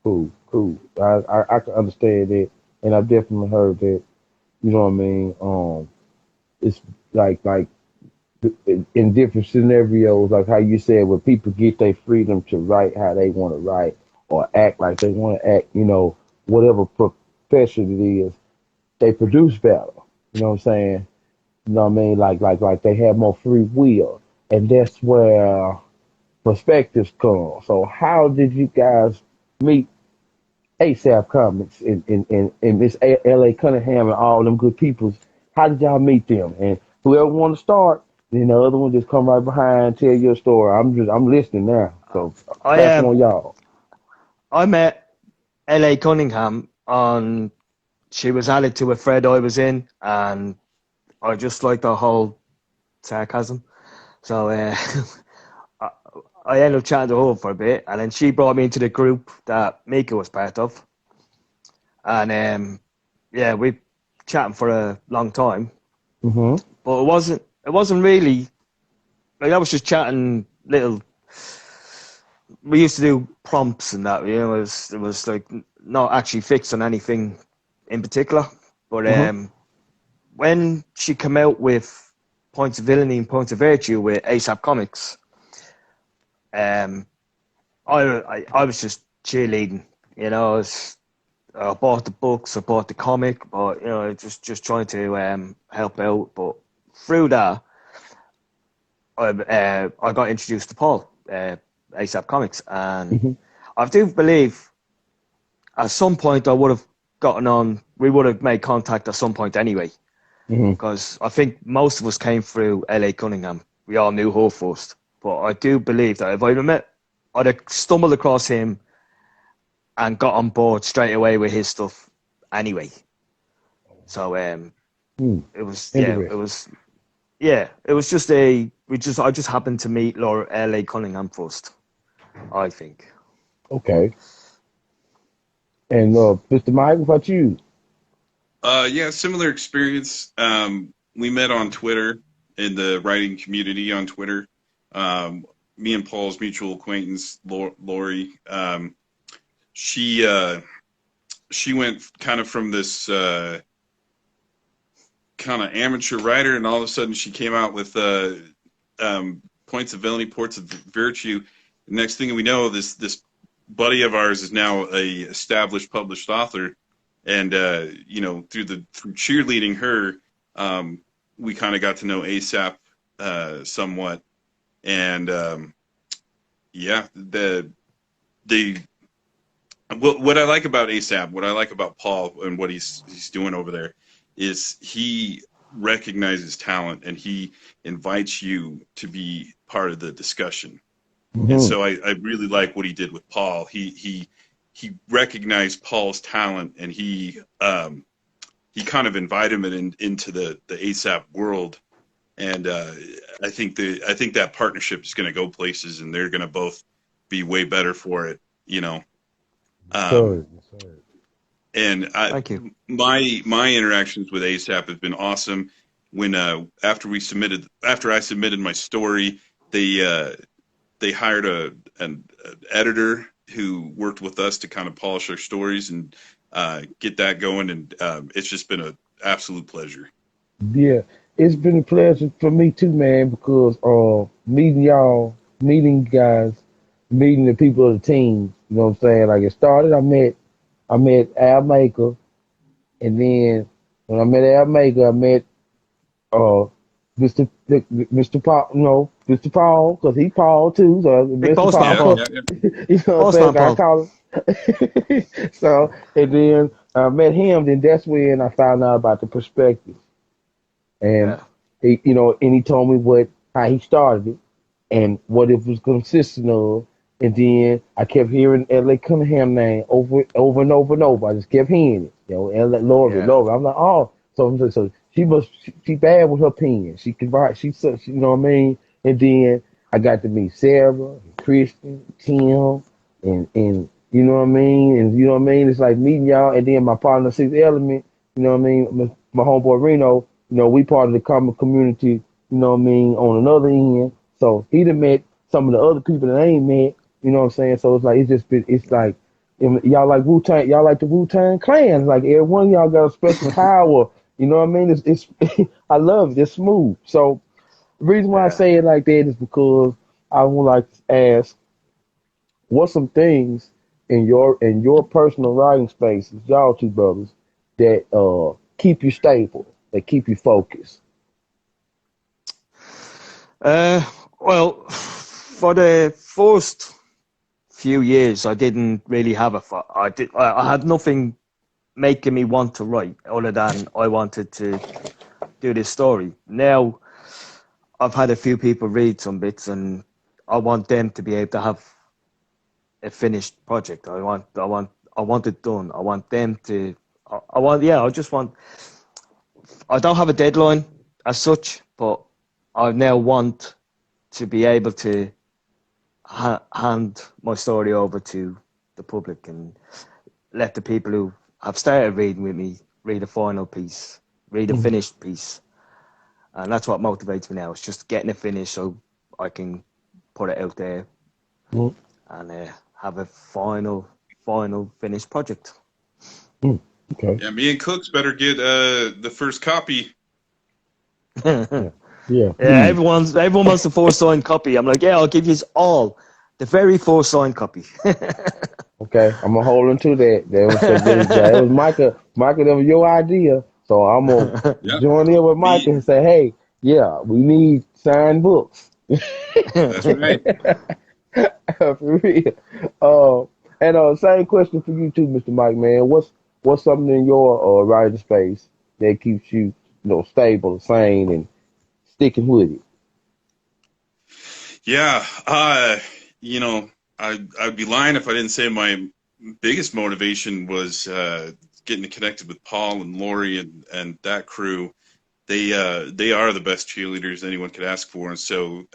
Cool. Cool. I can understand that, and I've definitely heard that. You know what I mean? It's like in different scenarios, like how you said, where people get their freedom to write how they want to write or act like they want to act, whatever profession it is, they produce better. You know what I'm saying? You know what I mean? Like they have more free will, and that's where perspectives come. So how did you guys meet ASAP Comics and Miss L.A. Cunningham and all them good peoples? How did y'all meet them? And whoever want to start, then the other one just come right behind, tell your story. I'm listening now. So I pass it on y'all. I met L.A. Cunningham on. She was added to a thread I was in, and I just liked the whole sarcasm. So I, I ended up chatting to her for a bit, and then she brought me into the group that Mika was part of, and yeah, we chatting for a long time. Mm-hmm. But it wasn't really like I was just chatting little. We used to do prompts and that, it was like not actually fixed on anything in particular. But Mm-hmm. when she came out with Points of Villainy and Points of Virtue with ASAP Comics, um, I was just cheerleading. I bought the books, I bought the comic, but just trying to help out. But through that, I got introduced to Paul, ASAP Comics, and Mm-hmm. I do believe at some point I would have gotten on. We would have made contact at some point anyway. because I think most of us came through LA Cunningham. We all knew her first. But I do believe that if I'd have stumbled across him and got on board straight away with his stuff anyway. So it was just I just happened to meet Laura LA Cunningham first, I think. Okay. And Mr. Mike, what about you? Yeah, similar experience. We met on Twitter in the writing community on Twitter. Me and Paul's mutual acquaintance, Lori. She went kind of from this kind of amateur writer, and all of a sudden she came out with Points of Villainy, Ports of Virtue. The next thing we know, this buddy of ours is now a established published author, and through cheerleading her, we kind of got to know ASAP somewhat, and what I like about ASAP, what I like about Paul and what he's doing over there is he recognizes talent and he invites you to be part of the discussion. And so I really like what he did with Paul. He recognized Paul's talent, and he kind of invited him into the ASAP world. And I think that partnership is going to go places, and they're going to both be way better for it, Sorry. And Thank you. My interactions with ASAP have been awesome. When after I submitted my story, they hired an editor who worked with us to kind of polish our stories and get that going, and it's just been an absolute pleasure. Yeah, it's been a pleasure for me too, man, because meeting y'all, meeting you guys, meeting the people of the team, you know what I'm saying? Like it started, I met Al Maker, and then when I met Al Maker, I met Mr. Paul, Mr. Paul, because he Paul too. So Big Mr. Postman Paul, Paul. you know what I'm saying? I Postman Paul. call him. So, and then I met him. Then that's when I found out about the perspective, and he told me how he started it and what it was consisting of. And then I kept hearing L.A. Cunningham name over and over and over. I just kept hearing it. Lori. I'm like, oh, so she bad with her pen. She can write. She you know what I mean. And then I got to meet Sarah, and Christian, Tim, and you know what I mean. And you know what I mean. It's like meeting y'all. And then my partner, Sixth Element. You know what I mean. My homeboy Reno. We part of the comic community. You know what I mean. On another end, so he done met some of the other people that I ain't met. You know what I'm saying? So it's like it's like y'all like Wu-Tang, y'all like the Wu-Tang Clan. Like every one of y'all got a special power. You know what I mean? It's I love it. It's smooth. So the reason why I say it like that is because I would like to ask, what's some things in your personal writing spaces, y'all two brothers, that keep you stable, that keep you focused? Well, for the first few years, I didn't really have I had nothing making me want to write other than I wanted to do this story. Now, I've had a few people read some bits, and I want them to be able to have a finished project. I want it done. I want them to. I just want. I don't have a deadline as such, but I now want to be able to hand my story over to the public and let the people who have started reading with me read a final piece, read a finished piece. And that's what motivates me now. It's just getting it finished so I can put it out there and have a final finished project. Okay. Yeah, me and Cooks better get the first copy. Yeah. Everyone wants the first signed copy. I'm like, I'll give you all the very first signed copy. Okay, I'm gonna hold him to that. That was Micah. Micah, that was your idea. So I'm gonna join in with Micah and say, hey, we need signed books. That's right. For real. And same question for you too, Mr. Mike, man. What's something in your writing space that keeps you stable, sane, and sticking with it? Yeah, I'd be lying if I didn't say my biggest motivation was getting connected with Paul and Lori and that crew. They are the best cheerleaders anyone could ask for, and so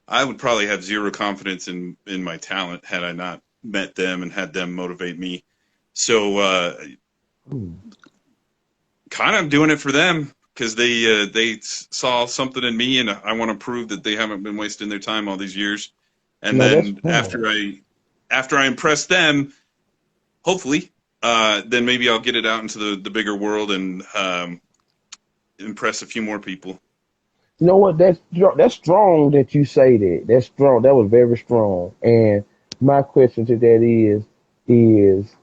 I would probably have zero confidence in my talent had I not met them and had them motivate me. So kind of doing it for them because they saw something in me, and I want to prove that they haven't been wasting their time all these years. And No, that's then fine. after I impress them, hopefully, then maybe I'll get it out into the bigger world and impress a few more people. You know what? That's strong that you say that. That's strong. That was very strong. And my question to that is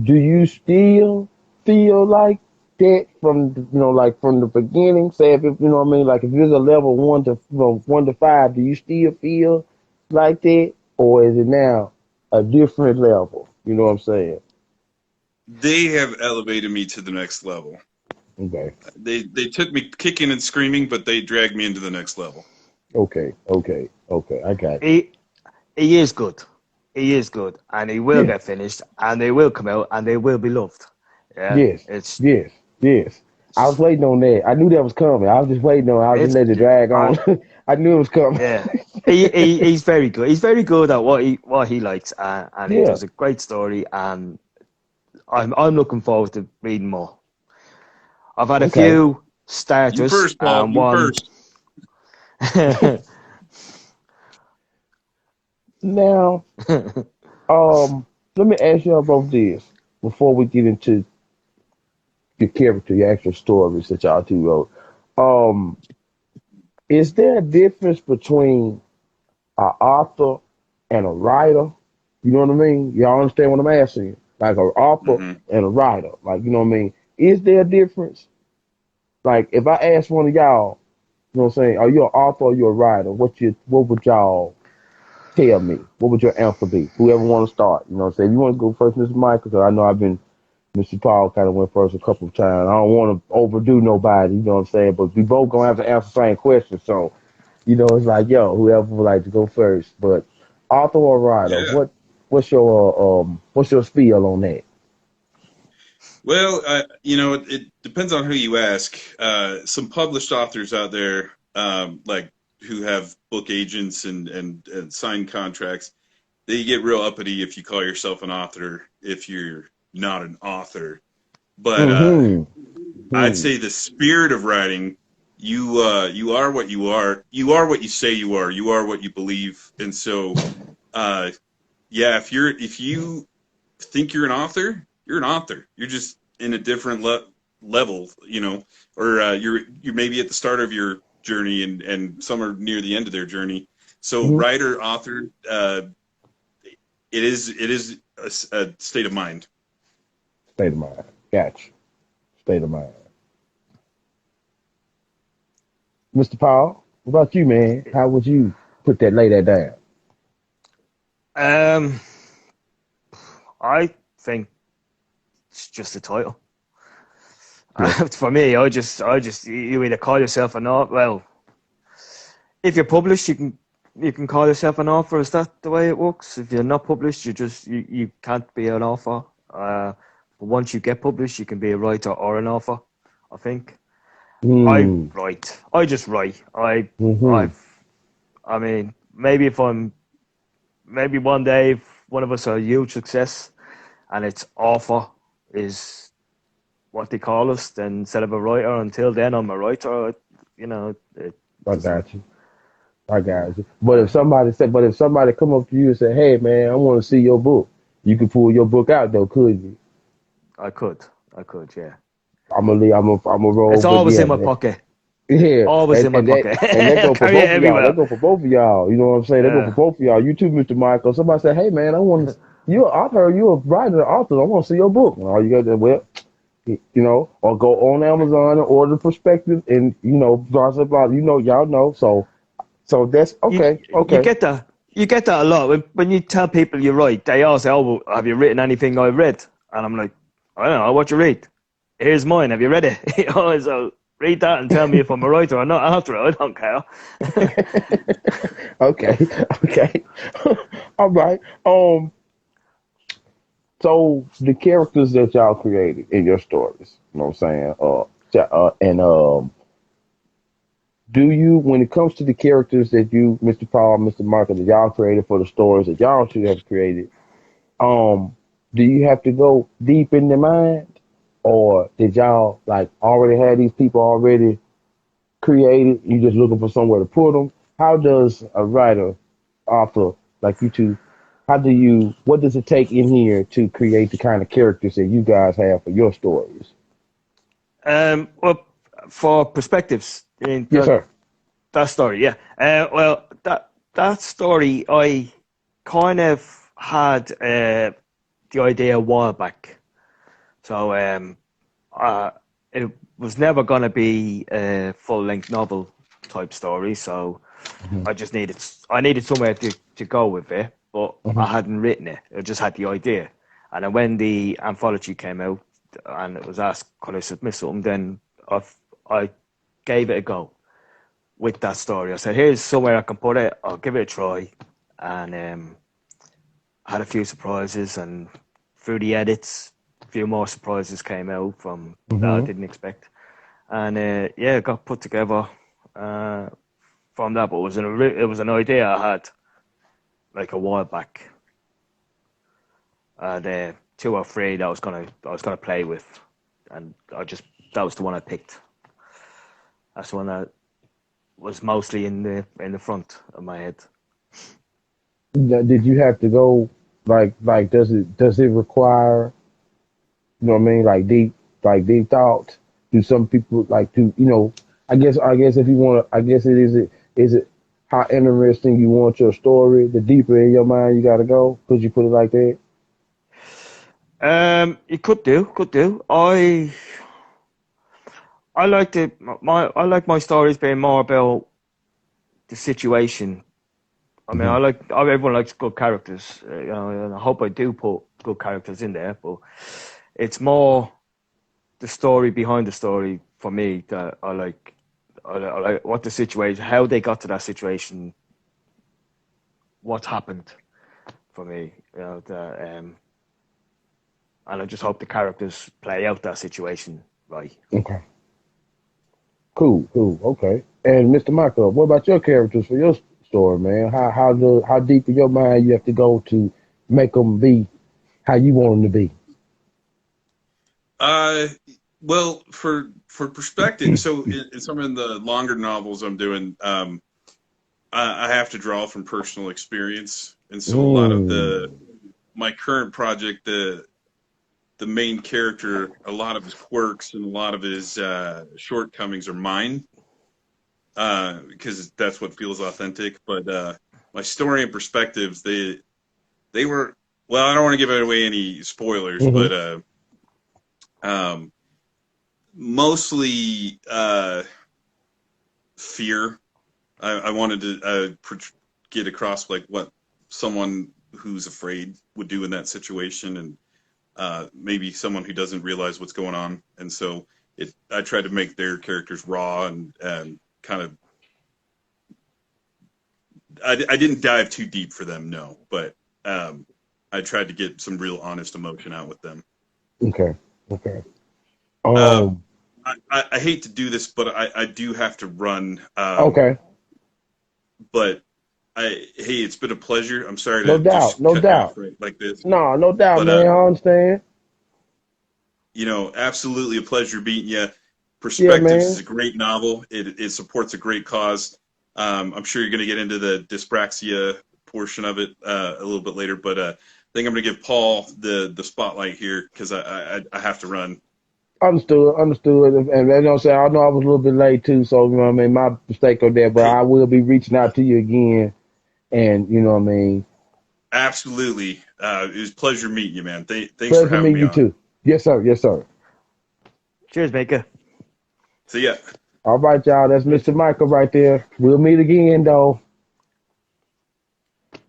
do you still feel like that from like from the beginning? Say if what I mean, like if it's a level 1 to 5, do you still feel like that, or is it now a different level? You know what I'm saying? They have elevated me to the next level. Okay, They took me kicking and screaming, but they dragged me into the next level. okay. I got you. He is good. He is good, and he will Yeah. get finished, and they will come out, and they will be loved. Yeah, Yes. it's Yes. Yes. I was waiting on that. I knew that was coming. I was just waiting on. I was just it's letting it drag I on. I knew it was coming. yeah. He's very good. He's very good at what he likes, and he Yeah. does a great story. And I'm looking forward to reading more. I've had a Okay. few You starters first, Paul. and You one. first. Now, let me ask you about this before we get into your character, your actual stories that y'all two wrote. Um, is there a difference between an author and a writer? You know what I mean? Y'all understand what I'm asking? Like an author Hmm. and a writer. Like, you know what I mean? Is there a difference? Like, if I ask one of y'all, you know what I'm saying, are you an author or you a writer? What would y'all tell me? What would your answer be? Whoever want to start, you know what I'm saying? If you want to go first, Mr. Michael, because I know Mr. Paul kind of went first a couple of times. I don't want to overdo nobody, you know what I'm saying? But we both gonna have to answer the same question, so it's like, yo, whoever would like to go first. But author or writer, Yeah. what's your spiel on that? Well, it depends on who you ask. Some published authors out there, like who have book agents and signed contracts, they get real uppity if you call yourself an author if you're not an author. But Mm-hmm. I'd Hmm. say the spirit of writing, you are what you are. You are what you say you are. You are what you believe. And so, uh, yeah, if you think you're an author, you're an author. You're just in a different level, or you're maybe at the start of your journey and some are near the end of their journey. So Hmm. writer, author, it is a state of mind. State of mind. Gotcha. State of mind. Mr. Paul, what about you, man? How would you lay that down? um, I think it's just a title. Yeah. For me, I just you either call yourself an author. Well, if you're published, you can call yourself an author. Is that the way it works? If you're not published, you can't be an author. But once you get published, you can be a writer or an author. I think I Hmm. write. I just write. Mm-hmm. I've. I mean, maybe one day if one of us are a huge success and it's author is what they call us, then instead of a writer, until then I'm a writer. It I doesn't. got you. I got you. Uh, But if somebody come up to you and say, "Hey, man, I want to see your book," you could pull your book out though, could you? I could. I could. Yeah. I'm a roll, It's but always yeah, in my pocket. yeah, Always in my pocket. and that go for Carry it both of y'all. That everywhere. go for both of y'all. You know what I'm saying? That go for Yeah. both of y'all. You too, Mr. Michael. Somebody say, "Hey, man, I want to. You an author? You a writer, an author? I want to see your book." And all you got to or go on Amazon and order the perspective, and blah blah blah. Y'all know. So that's You okay. you Okay. get that. You get that a lot when you tell people you write. They all say, "Oh, well, have you written anything I've read?" And I'm like, "I don't know what you read." here's mine. Have you read it? So read that and tell me if I'm a writer or not after it. I don't care. Okay, okay. All right. So the characters that y'all created in your stories, you know what I'm saying? And do you, when it comes to the characters that you, Mr. Paul, Mr. Marker, that y'all created for the stories that y'all two have created, um, do you have to go deep in the mind, or did y'all like already have these people already created? You just looking for somewhere to put them? How does a writer, author like you two, how do you? What does it take in here to create the kind of characters that you guys have for your stories? Well, for perspectives, in Yes, sir. that story, yeah. Well, that story, I kind of had the idea a while back. So it was never going to be a full-length novel type story. So Hmm. I needed somewhere to go with it, but I Hmm. hadn't written it. I just had the idea. And then when the anthology came out and it was asked, could I submit something, then I gave it a go with that story. I said, here's somewhere I can put it. I'll give it a try. And had a few surprises, and through the edits, a few more surprises came out from that I Hmm. didn't expect. And yeah, it got put together uh, from that. But it was an idea I had like a while back. The two or three that I was gonna play with, and that was the one I picked. That's the one that was mostly in the front of my head. Did you have to go like does it require, you know what I mean, like deep thought? Do some people like to, you know? I guess if you want to, I guess it is it how interesting you want your story. The deeper in your mind you got to go. Could you put it like that? You could do. I like my stories being more about the situation. I mean, Hmm. everyone likes good characters, you know, and I hope I do put good characters in there. But it's more the story behind the story for me that I like. I like what the situation, how they got to that situation, what happened for me. You know, and I just hope the characters play out that situation right. Okay. Cool. Cool. Okay. And Mr. Michael, what about your characters for your story, man? How deep in your mind you have to go to make them be how you want them to be? Uh, well, for perspective, so in some of the longer novels I'm doing, I have to draw from personal experience, and so a lot of the Mm. my current project, the main character, a lot of his quirks and a lot of his shortcomings are mine, because that's what feels authentic. But my story and perspectives, they were, well, I don't want to give away any spoilers, Hmm. but um, mostly fear. I wanted to get across like what someone who's afraid would do in that situation, and maybe someone who doesn't realize what's going on. And so I tried to make their characters raw and kind of. I didn't dive too deep for them, no, but I tried to get some real honest emotion out with them. Okay. Okay. Uh, Um. I hate to do this, but I do have to run. Okay. But hey, it's been a pleasure. I'm sorry No to doubt. just No cut you off doubt. right like this, No, no doubt, but man. I understand. absolutely a pleasure meeting you. Yeah, Perspectives is man. a great novel. It supports a great cause. I'm sure you're going to get into the dyspraxia portion of it a little bit later, but I think I'm going to give Paul the spotlight here because I have to run. Understood. Understood. And you know what I'm saying? I know I was a little bit late too, so you know what I mean. My mistake on that, but Hey, I will be reaching out to you again, and you know what I mean. absolutely, it was a pleasure meeting you, man. Thanks for Pleasure having meeting me you on. too. Yes, sir. Yes, sir. Cheers, Maker. See ya. All right, y'all. That's Mr. Michael right there. We'll meet again, though.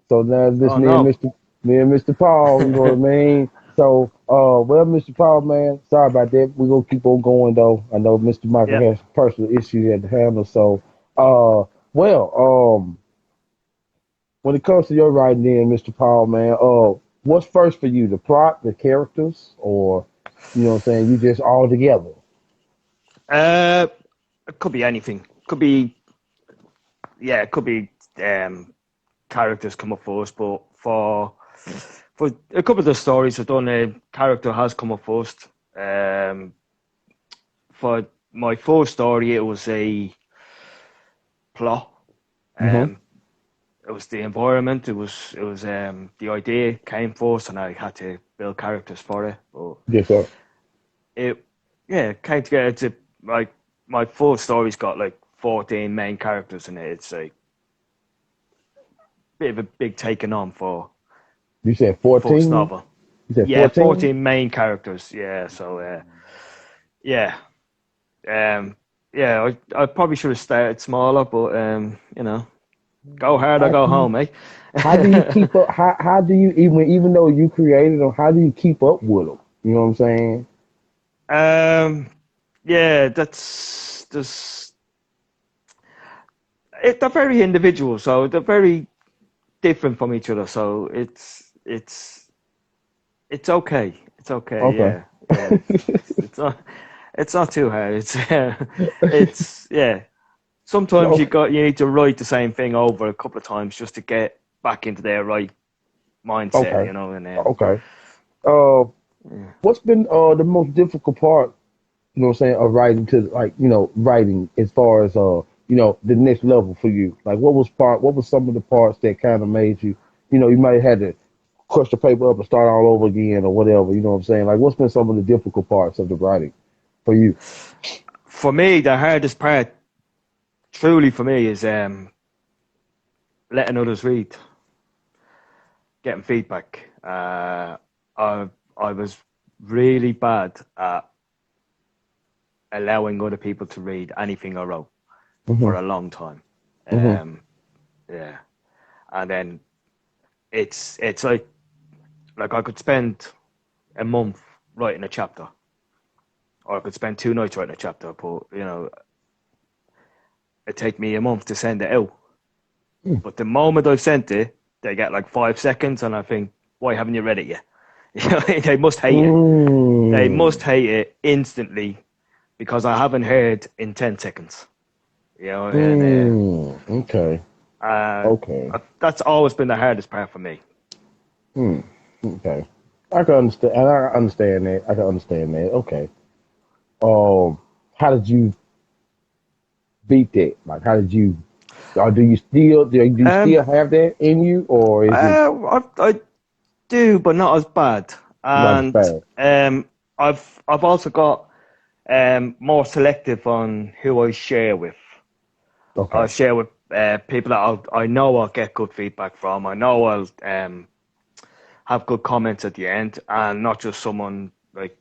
So now this Oh no. me and Mr. Paul. You know what I mean? So, well, Mr. Paul, man, sorry about that. We're gonna keep on going though. I know Mr. Michael Yeah. has personal issues at the handle. So, well, when it comes to your writing, then, Mr. Paul, man, what's first for you, the plot, the characters, or you know what I'm saying, you just all together? Uh, it could be anything. Could be yeah. It could be characters come up first, but for a couple of the stories I've done, a character has come up first. For my first story, it was a plot. Mm-hmm. Um, it was the environment. It was the idea came first, and I had to build characters for it. But Yes, sir. it yeah it came together. To like my first story's got like 14 main characters in it. It's a bit of a big taking on for You said first 14. novel. You said Yeah, 14. 14 main characters. Yeah, so yeah, um, yeah. I probably should have started smaller, but go hard or How go do you home, eh? how do you keep up? How do you even though you created them? How do you keep up with them? You know what I'm saying? Yeah, they're very individual, so they're very different from each other. So it's okay. It's okay. Okay. Yeah, yeah. It's not too hard. It's yeah. Sometimes Okay. you need to write the same thing over a couple of times just to get back into their right mindset, Okay. and Okay. Uh, yeah. what's been the most difficult part? You know what I'm saying, of writing to like writing as far as the next level for you. Like what was some of the parts that kind of made you you might have had to crush the paper up and start all over again or whatever. You know what I'm saying? Like what's been some of the difficult parts of the writing for you? For me, the hardest part, truly for me, is letting others read, getting feedback. I was really bad at allowing other people to read anything I wrote Hmm. for a long time. Hmm. Um, yeah, and then it's like I could spend a month writing a chapter, or I could spend 2 nights writing a chapter, but it take me a month to send it out. But the moment I've sent it, they get like 5 seconds, and I think, why haven't you read it yet? They must hate it. They Mm. must hate it instantly because I haven't heard in 10 seconds. And Mm. Okay. Okay. that's always been the hardest part for me. Mm. Okay. I can understand. I understand that. I can understand that. Okay. How did you beat that? Like, how did you? Or do you still Um, have that in you, or is it I do, but not as bad. not as And bad? I've also got more selective on who I share with. I Okay. share with people that I know I'll get good feedback from. I know I'll have good comments at the end, and not just someone like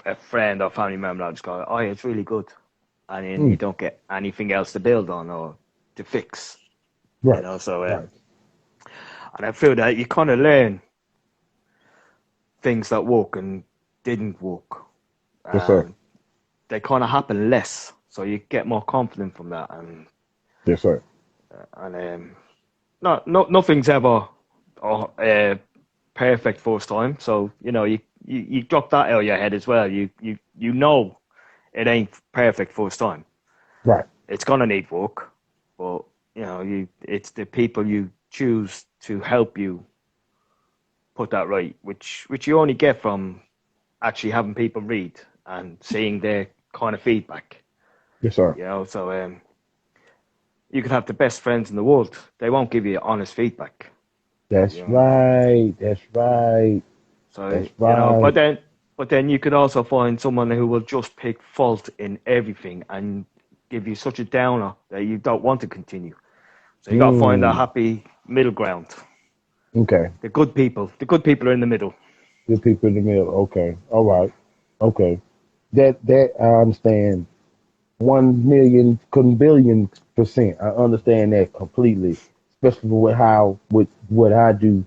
a friend or family member. I'll just go, "Oh, yeah, it's really good," and then you Mm. don't get anything else to build on or to fix. Right. So Right. and I feel that you kind of learn things that work and didn't work, Yes, sir. and they kind of happen less. So you get more confident from that, Yes, sir. and nothing's ever perfect first time. So you drop that out of your head as well. You know it ain't perfect first time. Right. It's gonna need work, but it's the people you choose to help you put that right, which you only get from actually having people read and seeing their kind of feedback. Yes, sir. So you could have the best friends in the world, they won't give you honest feedback. That's You know, right. That's right. so That's right. but then you could also find someone who will just pick fault in everything and give you such a downer that you don't want to continue. So you got to find that Mm. happy middle ground. Okay. The good people are in the middle. Good people in the middle. Okay. All right. Okay. That I understand 1 million billion percent. I understand that completely, especially with what I do,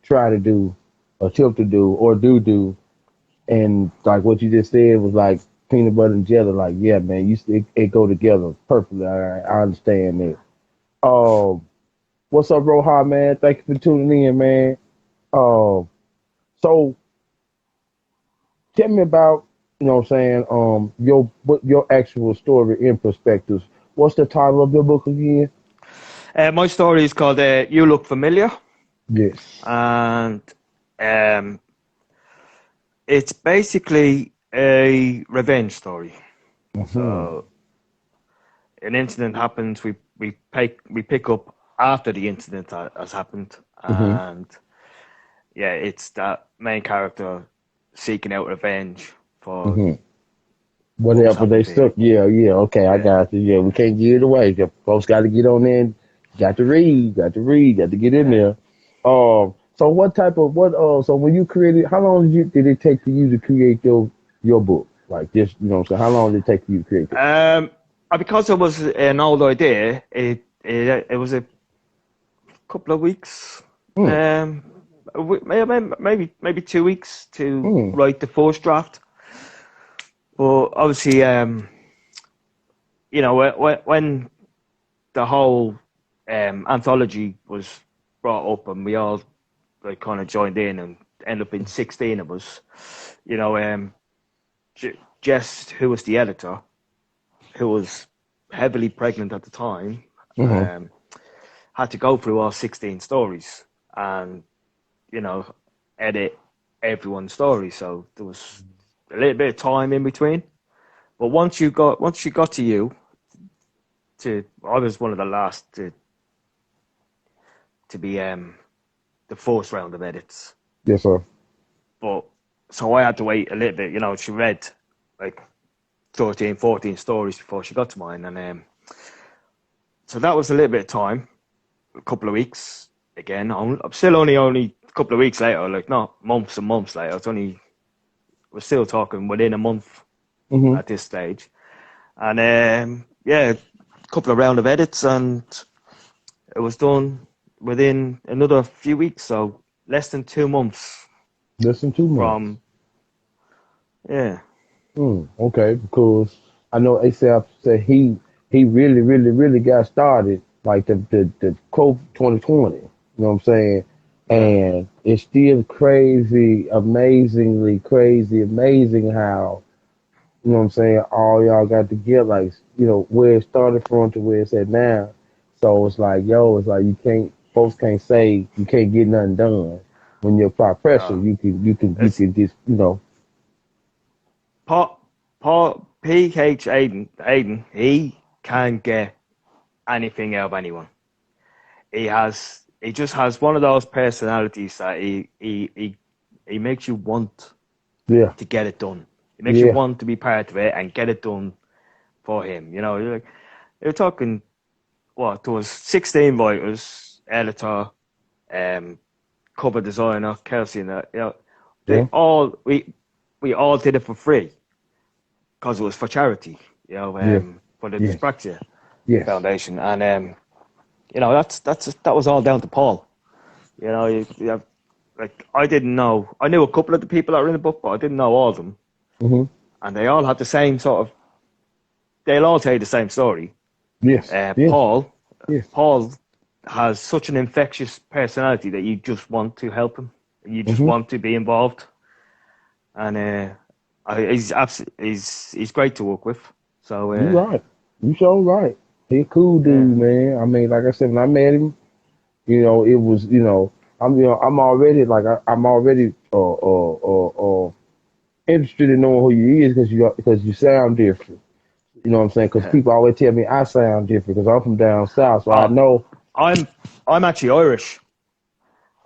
try to do. attempt to do or do, and like what you just said was like peanut butter and jelly. Like, yeah, man, it go together perfectly. I understand that. What's up, Roha, man? Thank you for tuning in, man. So tell me about, what I'm saying, your actual story in perspectives. What's the title of your book again? My story is called "You Look Familiar," Yes. and um, it's basically a revenge story. Mm-hmm. So an incident happens. We pick up after the incident has happened, Mm-hmm. and yeah, it's that main character seeking out revenge for Mm-hmm. what was Whatever they happened to him. stuck. Yeah, yeah. Okay, I Yeah, got you. Yeah, we can't give it away. The folks got to get on there. Got to read. Got to read. Got to get in yeah. there. So what type of what? So when you created, how long did it take for you to create your book? Like this, so how long did it take for you to create it? Because it was an old idea, it was a couple of weeks, Mm, maybe 2 weeks to mm, write the first draft. But obviously, when the whole anthology was brought up and we all like kind of joined in and ended up in 16 of us, you know, Jess, who was the editor, who was heavily pregnant at the time, mm-hmm. um, had to go through all 16 stories and, you know, edit everyone's story. So there was a little bit of time in between. But once you got to I was one of the last to be the first round of edits. Yes, sir. But so I had to wait a little bit. She read like 13, 14 stories before she got to mine, and so that was a little bit of time, a couple of weeks. Again, I'm still only a couple of weeks later, like not months and months later. We're still talking within a month Mm-hmm. at this stage, and yeah, a couple of round of edits, and it was done within another few weeks, so less than 2 months Less than 2 months. from yeah. Okay, because I know ASAP said he really, really, really got started like the COVID 2020. You know what I'm saying? Yeah. And it's still crazy, amazingly crazy, amazing how, you know what I'm saying, all y'all got together, like, where it started from to where it's at now. So it's like, yo, it's like folks can't say you can't get nothing done. When you apply pressure, No. you It's can just, Paul PH Aiden, he can get anything out of anyone. He just has one of those personalities that he makes you want yeah, to get it done. It makes you yeah. want to be part of it and get it done for him. You're talking what there was 16 writers, editor, um, cover designer, Kelsey, and that. They Yeah. all we all did it for free because it was for charity. Yes, For the yes, Dyspraxia yes. Foundation, and that was all down to Paul. You have, like I didn't know. I knew a couple of the people that were in the book, but I didn't know all of them, Hmm. and they all had the same sort of. They'll all tell you the same story. Yes, yes, Paul, yes. Paul has such an infectious personality that you just want to help him. You just Hmm. want to be involved, and he's great to work with. So You right. You so right. He a cool yeah, dude, man. I mean, like I said, when I met him, it was, I'm already like I'm already interested in knowing who you is because you sound different. You know what I'm saying? Because yeah. people always tell me I sound different because I'm from down south, so I Oh, know. I'm I'm actually Irish.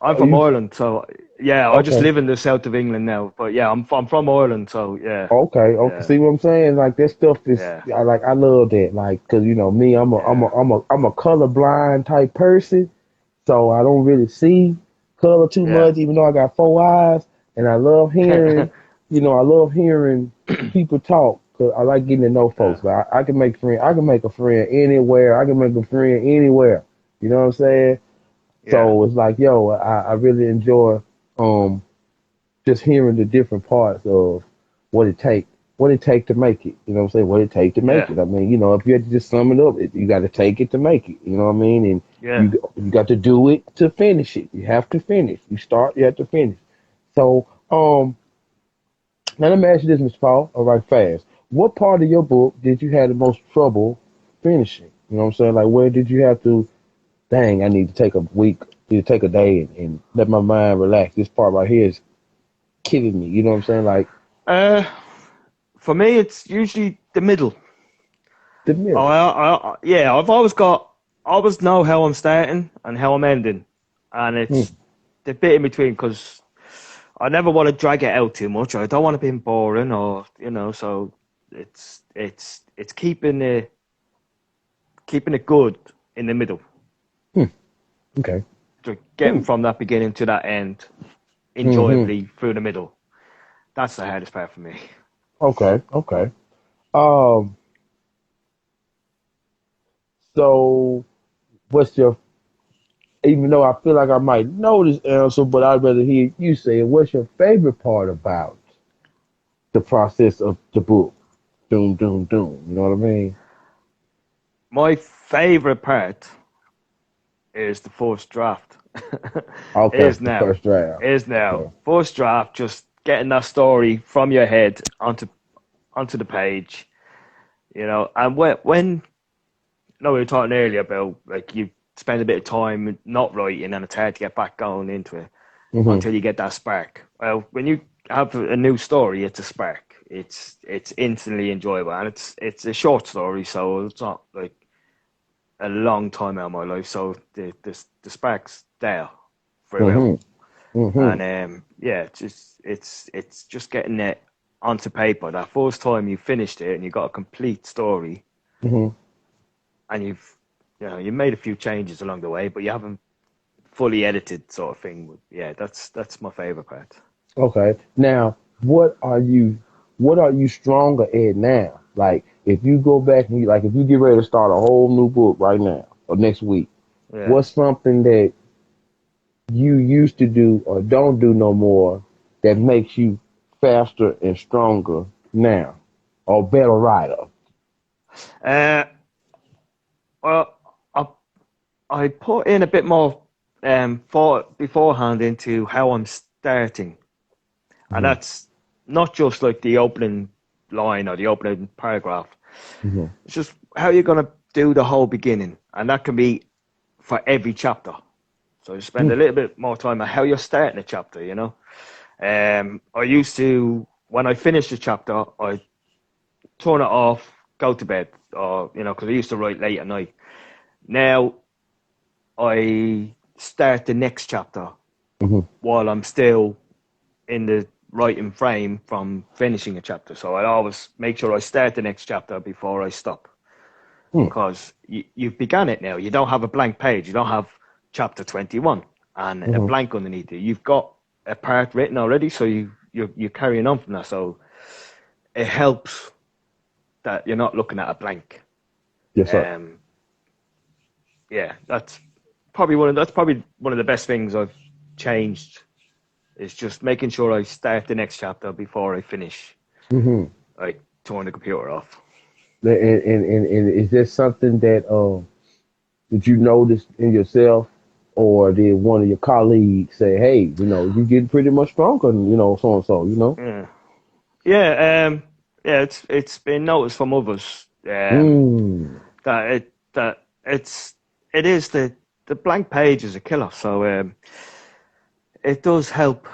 I'm Oh, from you Ireland, so yeah, I just okay? live in the south of England now. But yeah, I'm from Ireland, so yeah, Okay, okay. yeah, See what I'm saying? Like that stuff is, yeah, I love that. Like, cause me, yeah, I'm a colorblind type person, so I don't really see color too yeah, much, even though I got 4 eyes, and I love hearing, I love hearing people talk. Cause I like getting to know folks. yeah, But I can make friend, I can make a friend anywhere. I can make a friend anywhere. You know what I'm saying? yeah, So it's like, yo, I really enjoy. Um, just hearing the different parts of what it take, what it take to make it. You know what I'm saying? What it take to make Yeah, it. I mean, if you had to just sum it up, you got to take it to make it. You know what I mean? And yeah. you got to do it to finish it. You have to finish. You start, you have to finish. So, now let me ask you this, Mr. Paul. All right, fast. What part of your book did you have the most trouble finishing? You know what I'm saying? Like, where did you have to? Dang, I need to take a week, need to take a day and let my mind relax. This part right here is killing me. You know what I'm saying? Like Uh, for me, it's usually the middle. the Oh, middle. yeah, I've always got, I always know how I'm starting and how I'm ending, and Hmm. it's the bit in between because I never want to drag it out too much. I don't want to be boring, or so it's keeping it good in the middle, Hmm. Okay. so getting Cool. from that beginning to that end Hmm. enjoyably through the middle. That's the hardest part for me. Okay. Okay. Um. So, what's your? Even though I feel like I might know this answer, but I'd rather hear you say it. What's your favorite part about the process of the book? Doom, doom, doom. You know what I mean? My favorite part is the first draft. Okay. is The now. first draft. Is now. Okay. First draft, just getting that story from your head onto the page, And when no, we were talking earlier about like you spend a bit of time not writing and it's hard to get back going into it Hmm. until you get that spark. Well, when you have a new story, it's a spark. It's instantly enjoyable, and it's a short story, so it's not like a long time out of my life. So the spark's there throughout, Hmm. Hmm. and yeah, it's just getting it onto paper. That first time you finished it and you got a complete story, Hmm. and you made a few changes along the way, but you haven't fully edited sort of thing. Yeah, that's my favorite part. Okay. Now, what are you stronger at now? Like, if you go back and if you get ready to start a whole new book right now or next week, Yeah. what's something that you used to do or don't do no more that makes you faster and stronger now or better writer? Uh, well, I put in a bit more thought beforehand into how I'm starting, and Hmm. that's not just like the opening line or the opening paragraph. Hmm. It's just how you're gonna do the whole beginning, and that can be for every chapter. So you spend a little bit more time on how you're starting a chapter. I used to, when I finished a chapter, I turn it off, go to bed, or because I used to write late at night. Now I start the next chapter Hmm. while I'm still in the writing frame from finishing a chapter. So I always make sure I start the next chapter before I stop, Hmm. because you've begun it now. You don't have a blank page. You don't have chapter 21 and a Hmm. blank underneath it. You've got a part written already, so you're carrying on from that. So it helps that you're not looking at a blank. Yes, sir. Um, yeah, that's probably one of the best things I've changed, is just making sure I start the next chapter before I finish. Hmm. Like turn the computer off. And is there something that you noticed in yourself, or did one of your colleagues say, "Hey, you're getting pretty much stronger, and so and so, Yeah, yeah, yeah. It's been noticed from others, Mm. that it is the blank page is a killer. So it does help.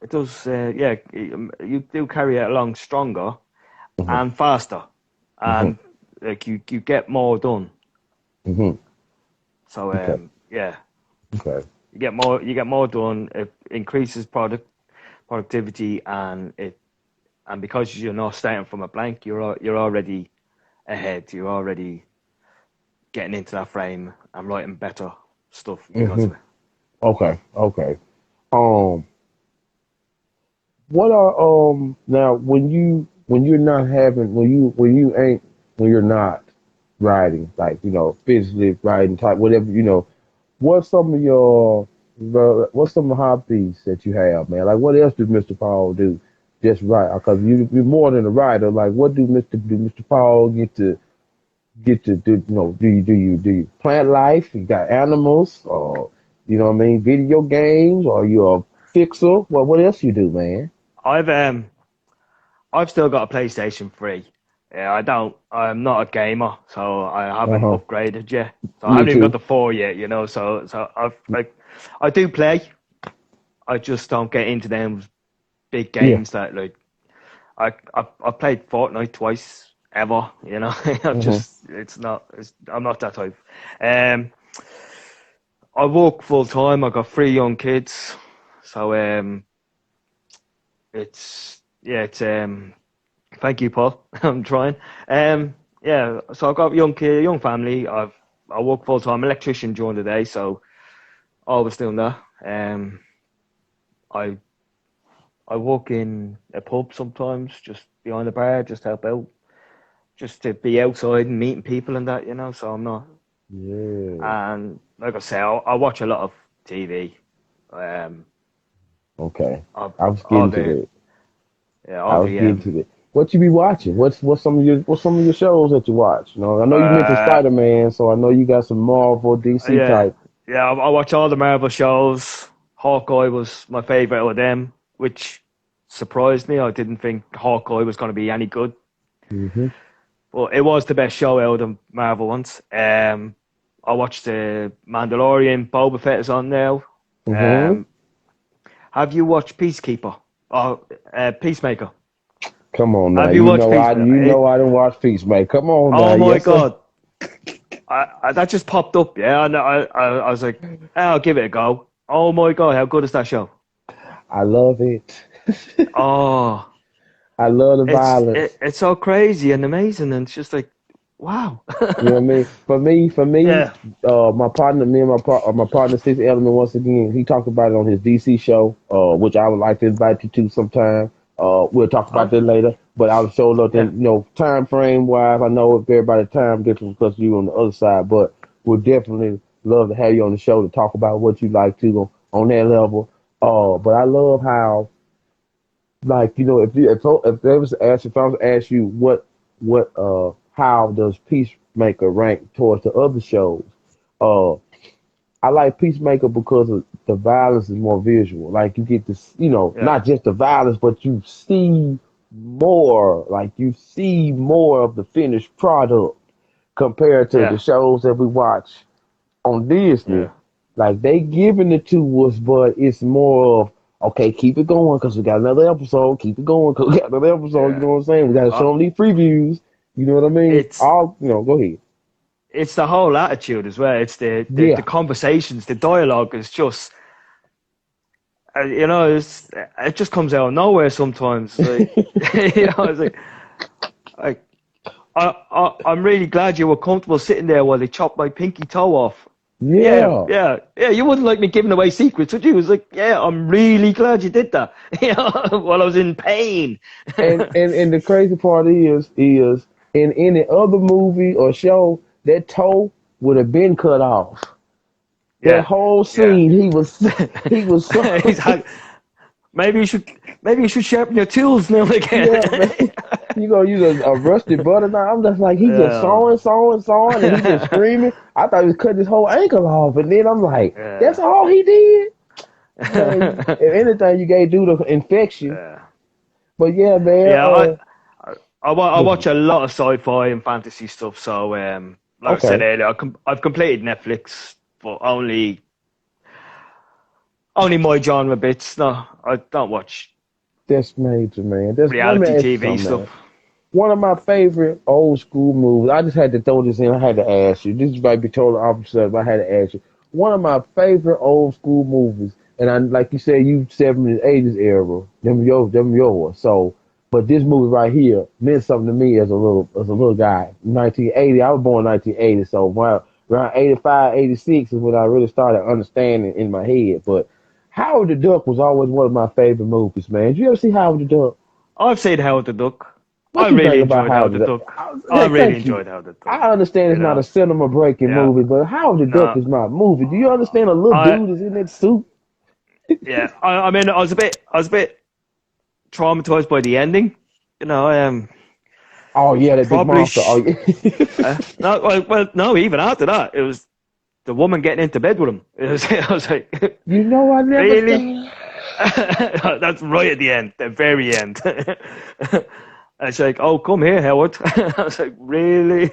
It does. Yeah, you do carry it along stronger Hmm. and faster, Hmm. and like you get more done. Hmm. So Okay. yeah, Okay. you get more done. It increases productivity, and because you're not starting from a blank, you're already ahead. You're already getting into that frame and writing better stuff because Hmm. of it. Okay. Okay. Um, what are now when you're not writing, like physically writing type whatever, what's some of your bro, what's some hobbies that you have, man? Like, what else does Mr. Paul do? Just right, because you're more than a writer. Like, what do Mr. Paul get to do? You know, do you plant life? You got animals, or you know what I mean? Video games, or you a fixer? Well, what else you do, man? I've um I've still got a PlayStation 3. Yeah, I'm not a gamer, so I Uh haven't huh. upgraded yet. So I Me haven't even got too. the 4 yet, So I do play. I just don't get into them big Yeah. games that like I played Fortnite twice ever. I've Hmm. just I'm not that type. Um, I work full time. I got 3 young kids, so it's thank you, Paul. I'm trying. Yeah, so I've got young kid, young family. I work full time, electrician during the day, so always doing that. I I work in a pub sometimes, just behind the bar, just help out, just to be outside and meeting people and that. So I'm not. Yeah. And like I say, I watch a lot of TV. Um, Okay. all, I was all getting to the that. yeah, I all was the getting to that. What you be watching? What's some of your shows that you watch? You know, I know you mentioned uh, Spider Man, so I know you got some Marvel, DC yeah, type. yeah. I watch all the Marvel shows. Hawkeye was my favorite of them, which surprised me. I didn't think Hawkeye was going to be any good, Hmm. but it was the best show out of the Marvel ones. I watched the Mandalorian. Boba Fett is on now. Hmm. Um, have you watched Peacekeeper? Oh, Peacemaker. Come on now, Have you watched Peacemaker? I didn't watch Peacemaker. Come on now, Oh my yes sir. God. That just popped up, yeah. And I was like, I'll give it a go. Oh my God, how good is that show? I love it. Oh, I love the violence. it's so crazy and amazing. And it's just like, wow. You know what I mean? For me, Yeah. my partner, my partner, Six Element, once again, he talked about it on his DC show, which I would like to invite you to sometime. We'll talk about Oh, that later. But I'll show up yeah. then, time frame wise, I know if everybody time different because you on the other side, but we'll definitely love to have you on the show to talk about what you like to on that level. But I love how, like, if I was to ask you how does Peacemaker rank towards the other shows? uh I like Peacemaker because of the violence is more visual. Like, you get this, Yeah. not just the violence, but you see more. Like, you see more of the finished product compared to the Yeah. shows that we watch on Disney. Yeah. Like, they giving it to us, but it's more of, okay, keep it going because we got another episode. Keep it going because we got another episode. You Yeah. know what I'm saying? We got to Uh, show them these previews. You know what I mean? it's All, go ahead. it's the whole attitude as well. It's the Yeah. conversations, the dialogue is just, it just comes out of nowhere sometimes. Like, it's like I'm really glad you were comfortable sitting there while they chopped my pinky toe off. Yeah, Yeah. yeah, yeah. You wouldn't like me giving away secrets, would you? It was like, yeah, I'm really glad you did that. While I was in pain. And the crazy part is in any other movie or show, that toe would have been cut off. That Yeah, whole yeah. scene, he was so He's like, maybe you should sharpen your tools now and again. yeah, man. You gonna use a rusty butter knife? I'm just like, he just Yeah, sawing, and he just screaming. I thought he was cutting his whole ankle off, and then I'm like, that's yeah. all he did. Man, if anything, you gave do the infection. Yeah. But yeah, man. Yeah, I Go ahead. watch a lot of sci-fi and fantasy stuff. So, like I said Okay, earlier, I've completed Netflix, but only my genre bits. No, I don't watch that's major, man. Let me reality ask you TV something, stuff. man. One of my favorite old school movies. I just had to throw this in. I had to ask you. This might be total opposite, but I had to ask you. One of my favorite old school movies, and I like you said, you 70s, 80s era. Them yours. So, but this movie right here meant something to me as a little guy. 1980. I was born in 1980, so around 85, 86 is when I really started understanding in my head. But Howard the Duck was always one of my favorite movies, man. Did you ever see Howard the Duck? I've seen Howard the Duck. What I you really think about enjoyed Howard Howard the the Duck? Duck. I really Thank you. enjoyed Howard the Duck. I understand You it's not a know, cinema breaking yeah. movie, but Howard the Duck No, is not a movie. Do you understand? A little I dude is in that suit. yeah. I mean, I was a bit traumatized by the ending. You know, Oh yeah, that big probably. monster. Oh yeah. No, well, no. Even after that, it was the woman getting into bed with him. It was, I was like, You know, I never really? thought. That's right at the end, the very end. And it's like, oh, come here, Howard. I was like, really?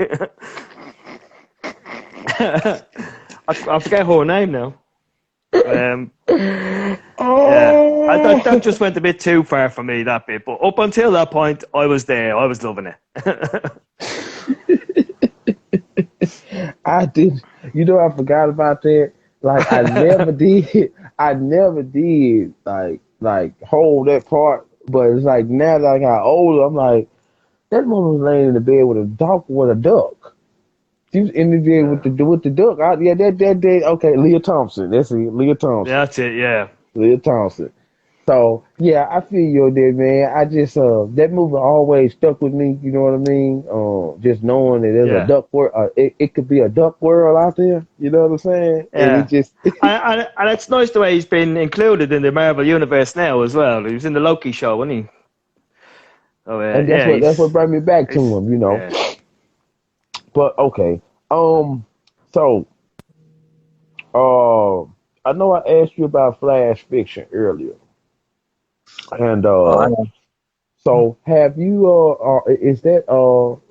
I forget her name now. Um, yeah, that Oh, just went a bit too far for me, that bit. But up until that point, I was there. I was loving it. I did. You know, I forgot about that. Like I never did. I never did. Like hold that part. But it's like now that I got older, I'm like that woman was laying in the bed with a duck. She was in the bed Yeah. with the duck. Yeah, that day. Okay, Leah Thompson. That's it. Leah Thompson. That's it, yeah. Leah Thompson. So yeah, I feel you there, man. I just that movie always stuck with me. You know what I mean? Just knowing that there's a Yeah. duck world. It could be a duck world out there. You know what I'm saying? And it Yeah. just And it's nice the way he's been included in the Marvel Universe now as well. He was in the Loki show, wasn't he? Oh, and yeah, that's what brought me back to he's, him. You know. yeah. But okay. So I know I asked you about Flash fiction earlier, and Oh, so have you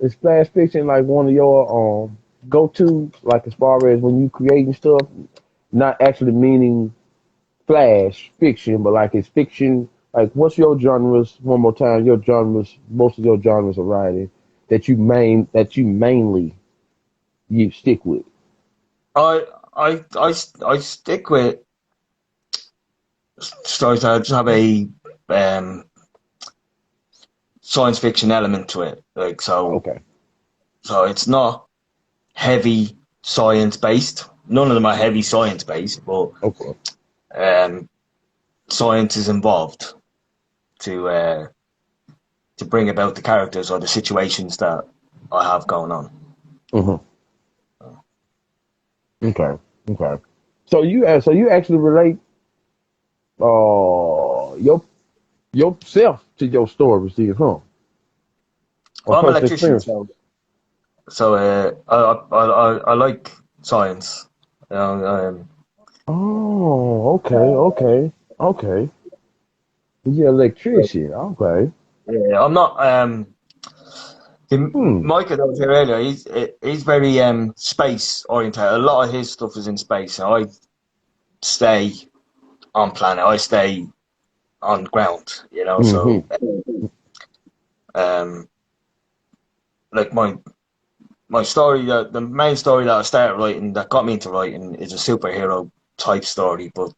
is Flash fiction like one of your go to, like as far as when you creating stuff, not actually meaning Flash fiction, but like it's fiction. Like what's your genres? One more time, your genres. Most of your genres of writing that you mainly you stick with. I stick with stories that just have a um, science fiction element to it. Like Okay. so it's not heavy science based. None of them are heavy science based, but Okay. um, science is involved to bring about the characters or the situations that I have going on. Mm-hmm. Okay. Okay. So you actually relate your yourself to your stories, then, huh? Or Well, I'm an personal electrician, experience. so I like science. You know, Oh, okay, okay, okay. You're an electrician. Okay. yeah, I'm not. Hmm. Micah that was here earlier, he's very space oriented. A lot of his stuff is in space. And I stay on planet. I stay on ground. You know, Mm-hmm. so um, like my story, the main story that I started writing that got me into writing is a superhero type story, but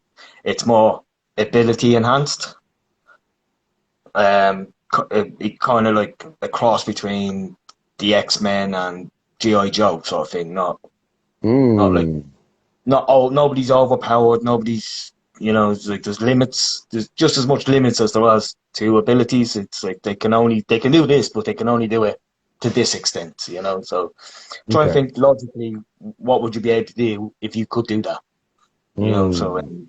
it's more ability enhanced. It kind of like a cross between the X-Men and GI Joe sort of thing. Not like Mm. not oh nobody's overpowered. Nobody's it's like there's limits. There's just as much limits as there was to abilities. It's like they can do this, but they can only do it to this extent. So try and Okay. think logically. What would you be able to do if you could do that? So Mm.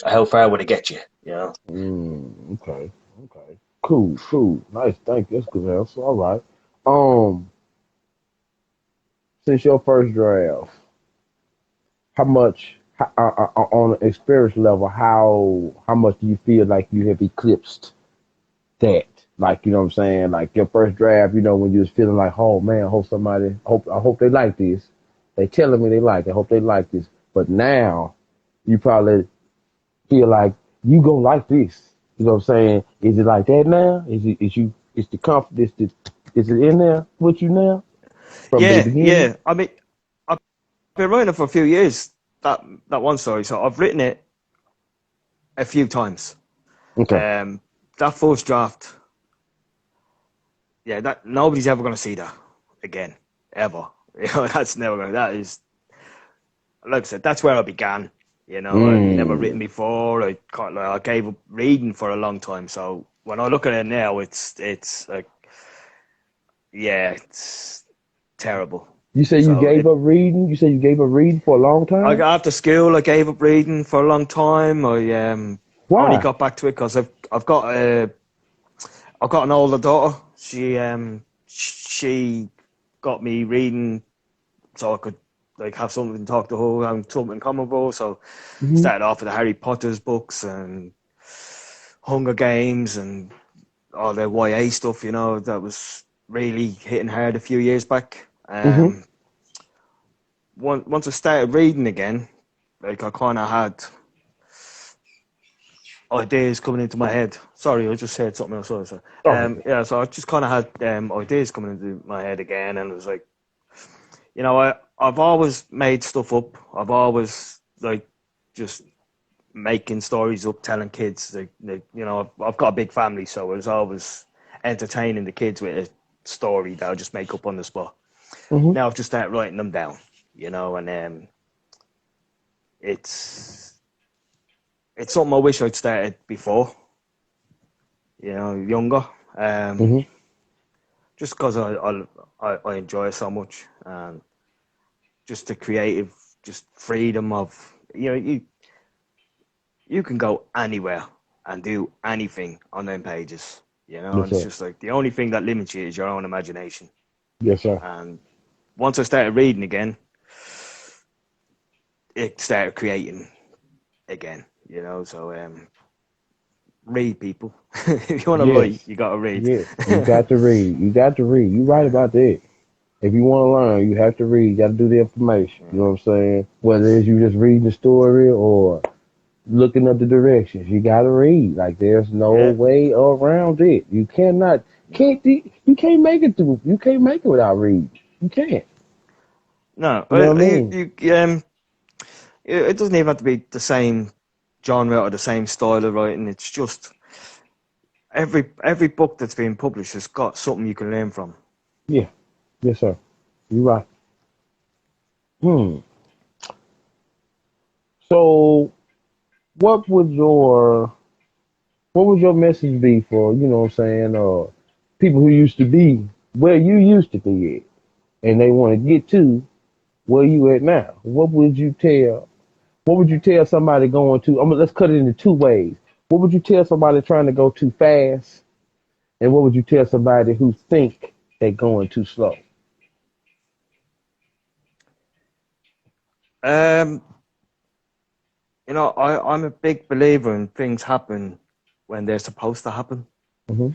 how far would it get you? Mm. Okay. Okay. Cool. Cool. Nice. Thank you. That's good answer. All right. Um, since your first draft, how much on an experience level, how much do you feel like you have eclipsed that? Like, you know what I'm saying? Like your first draft, when you was feeling like, oh man, I hope they like this. They telling me they like it. I hope they like this. But now you probably feel like you gonna like this. You know what I'm saying? Is it like that now? Is the confidence, is it in there with you now from the Yeah, beginning? yeah. I mean, I've been writing it for a few years, that one story. So I've written it a few times. Okay. That first draft, yeah, that nobody's ever going to see that again, ever. That's never going to, that is, like I said, that's where I began. I'd never written Mm. before. I gave up reading for a long time. So when I look at it now, it's like yeah, it's terrible. You say you So gave up reading? You say you gave up reading for a long I time? got after school. I gave up reading for a long time. I only Why? got back to it because I've got an older daughter. She got me reading so I could like have something to talk to her and something in common with her. So Hmm. started off with the Harry Potter's books and Hunger Games and all the YA stuff. You know, that was really hitting hard a few years back. Hmm. Once I started reading again, like I kind of had ideas coming into my head. Sorry, I just said something else. Sorry. Oh, Yeah, so I just kind of had ideas coming into my head again, and it was like, I've always made stuff up. I've always like just making stories up, telling kids. I've got a big family, so it was always entertaining the kids with a story that I'll just make up on the spot. hmm. Now I've just started writing them down, and it's something I wish I'd started before, younger. Hmm. Just because I enjoy it so much, and just the creative, just freedom of you can go anywhere and do anything on them pages, Yes, and it's sir. just like the only thing that limits you is your own imagination. Yes, sir. And once I started reading again, it started creating again, So read, people. If you want to write, Yes. you got to read. Yes. You got to read. You got to read. You're right about that. If you want to learn, you have to read. You got to do the information. You know what I'm saying? Whether it's you just reading the story or looking up the directions, you got to read. Like there's no Yeah. way around it. You cannot, you can't make it through. You can't make it without reading. You can't. No, You know what I mean? it doesn't even have to be the same genre or the same style of writing. It's just every book that's been published has got something you can learn from. Yeah. Yes, sir. You're right. Hmm. So, what would your what would your message be for, what I'm saying, people who used to be where you used to be at and they want to get to where you at now? What would you tell somebody going to let's cut it into two ways. What would you tell somebody trying to go too fast? And what would you tell somebody who think they're going too slow? Um, I'm a big believer in things happen when they're supposed to happen. Hmm.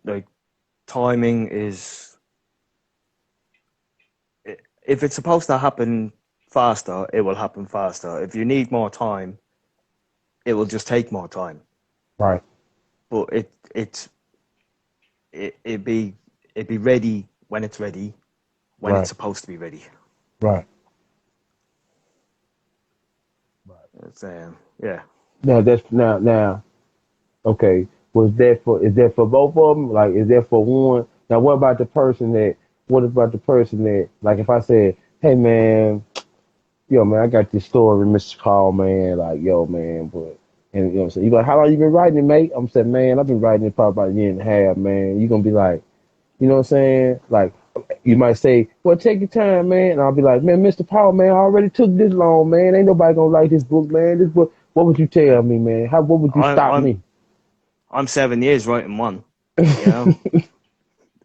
Like timing is, if it's supposed to happen faster, it will happen faster. If you need more time, it will just take more time. Right. But it be ready when it's ready, when it's Right. supposed to be ready. Right. It's yeah. Now. Okay. Is that for both of them? Like, is that for one? Now, what about the person that, like, if I said, hey, man, yo, man, I got this story, Mr. Paul, man, like, yo, man, and you know what I'm saying? You like, how long you been writing it, mate? I'm saying, man, I've been writing it probably about a year and a half, man. You gonna be like, you know what I'm saying? Like, you might say, well, take your time, man. And I'll be like, man, Mr. Paul, man, I already took this long, man. Ain't nobody gonna like this book, man. This book, what would you tell me, man? What would you I'm stop I'm me? I'm 7 years writing one. You know,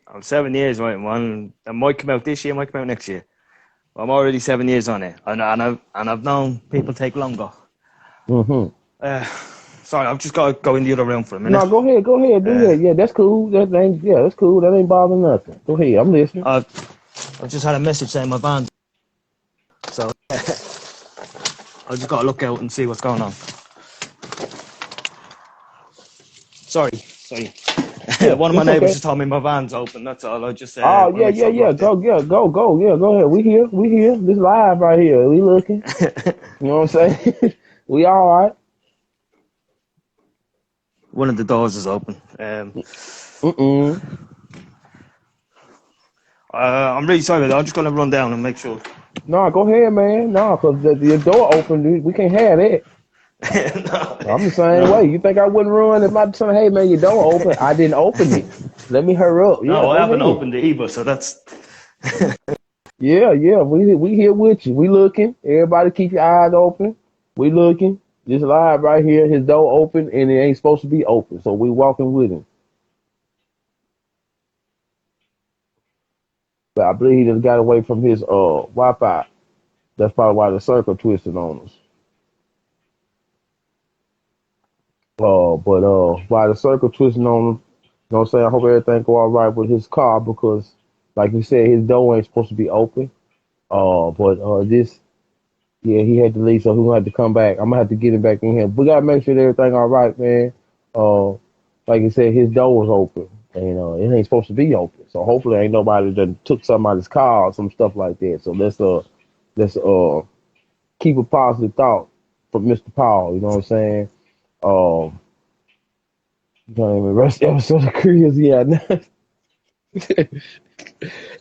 I'm 7 years writing one. It might come out this year, might come out next year. I'm already 7 years on it, and I've known people take longer. Hmm. Uh, Sorry, I've just got to go in the other room for a No, minute. go ahead, do Uh, that. Yeah, that's cool. That's cool. That ain't bothering nothing. Go ahead, I'm listening. I I just had a message saying my van, so I just got to look out and see what's going on. Sorry. Yeah, One of my it's neighbours okay. just told me my van's open. That's all. I just Oh, want to make sure I've yeah. locked it. Go, yeah, go. Yeah, go ahead. We here. This live right here. We looking. You know what I'm saying? We all right. One of the doors is open. Mm-mm. I'm really sorry about that. I'm just going to run down and make sure. No, go ahead, man. No, cause the door open, dude. We can't have that. No. I'm the same No. way. You think I wouldn't run if my son, hey man, you don't open. I didn't open it. Let me hurry up. Yeah, No, I go haven't ahead. opened it either, so that's Yeah, yeah. We here with you. We looking. Everybody keep your eyes open. We looking. This live right here, his door open and it ain't supposed to be open. So we walking with him. But I believe he just got away from his Wi-Fi. That's probably why the circle twisted on us. But why the circle twisting on him, you know what I'm saying? I hope everything go all right with his car because like you said, his door ain't supposed to be open. But this yeah, he had to leave, so he gonna have to come back. I'm gonna have to get him back in here. We gotta make sure that everything all right, man. Uh, like you said, his door was open, and it ain't supposed to be open. So hopefully, ain't nobody that took somebody's car or some stuff like that. So let's keep a positive thought from Mr. Paul. You know what I'm saying? Um, you know, the rest of the episode of crazy. Yeah,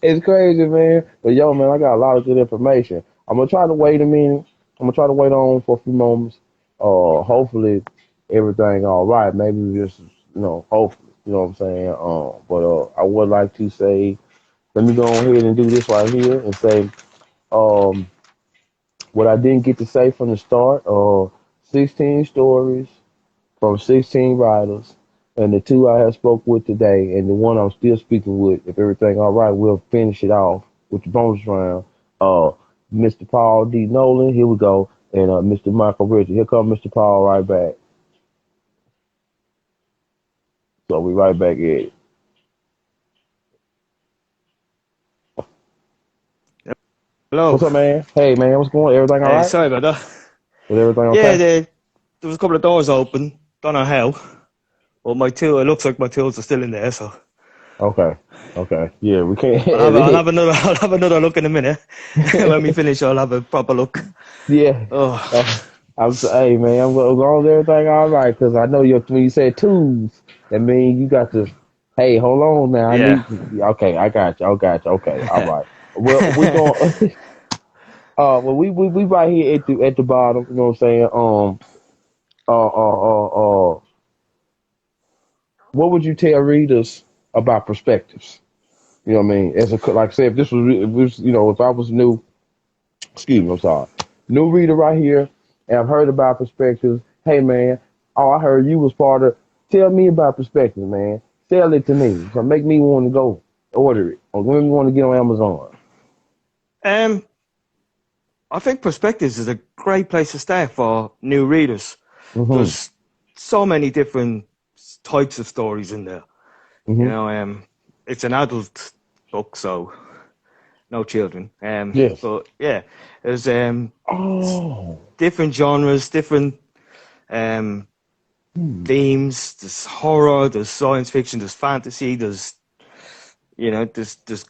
it's crazy, man. But yo, man, I got a lot of good information. I'm gonna try to wait a minute. I'm gonna try to wait on for a few moments. Hopefully everything all right. Maybe we just hopefully, you know what I'm saying. But I would like to say, let me go ahead and do this right here and say, um, what I didn't get to say from the start. 16 stories from 16 writers, and the two I have spoke with today, and the one I'm still speaking with. If everything all right, we'll finish it off with the bonus round. Uh, Mr. Paul D. Nolan, here we go, and Mr. Michael Richard. Here comes Mr. Paul right back. So we right back at it. hello. What's up, man? Hey, man, what's going on? Everything all right? Sorry about that. Is everything Yeah, okay? there was a couple of doors open. Don't know how. But it looks like my tools are still in there, so Okay. Okay. Yeah, we can't. I'll have another I'll have another look in a minute. When we finish, I'll have a proper look. Yeah. Oh, Hey man, I'm going on everything all right because I know when you said tools, that means you got to. Hey, hold on now. I yeah. need. Okay, I got you. I got you. Okay, all right. Well, we going. Well, we right here at the bottom. You know what I'm saying? What would you tell readers about perspectives? You know what I mean? As a like I said, if I was new, excuse me, I'm sorry. New reader right here, and I've heard about perspectives. Hey man, oh I heard you was part of. Tell me about perspectives, man. Sell it to me. So make me want to go order it, or make me want to get on Amazon. um, I think Perspectives is a great place to start for new readers. Mhm. There's so many different types of stories in there. You Mhm. know, it's an adult book, so no children. Yes. But yeah, there's Oh. different genres, different um Hmm. themes. There's horror, there's science fiction, there's fantasy, there's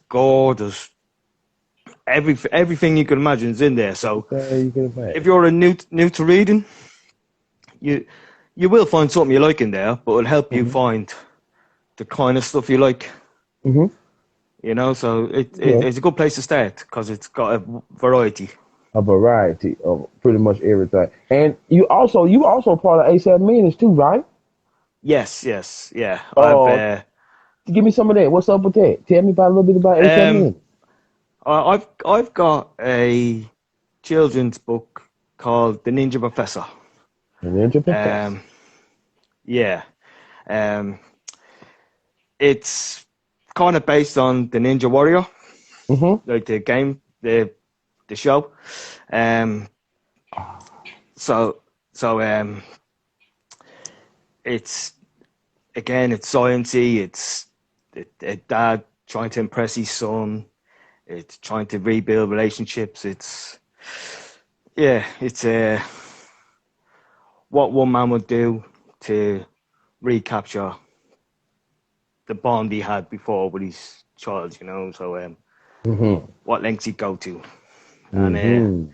gore, there's everything you can imagine is in there. So Okay, you can if imagine. you're a new to reading, you you will find something you like in there, but it'll help you Mhm. find the kind of stuff you like. Mhm. So Yeah. it's a good place to start because it's got a variety. A variety of pretty much everything. And you also part of ASAP Minutes too, right? Yes, yeah. Uh, Give me some of that. What's up with that? Tell me about a little bit about ASAP Um, Minutes. I've got a children's book called The Ninja Professor. The Ninja Professor. Um, yeah. Um, it's kind of based on the Ninja Warrior, Mm-hmm. like the game, the show. Um, so so it's it's sciencey. It's a dad trying to impress his son. It's trying to rebuild relationships. It's what one man would do to recapture the bond he had before with his child. So Mm-hmm. what lengths he'd go to, and Mm-hmm.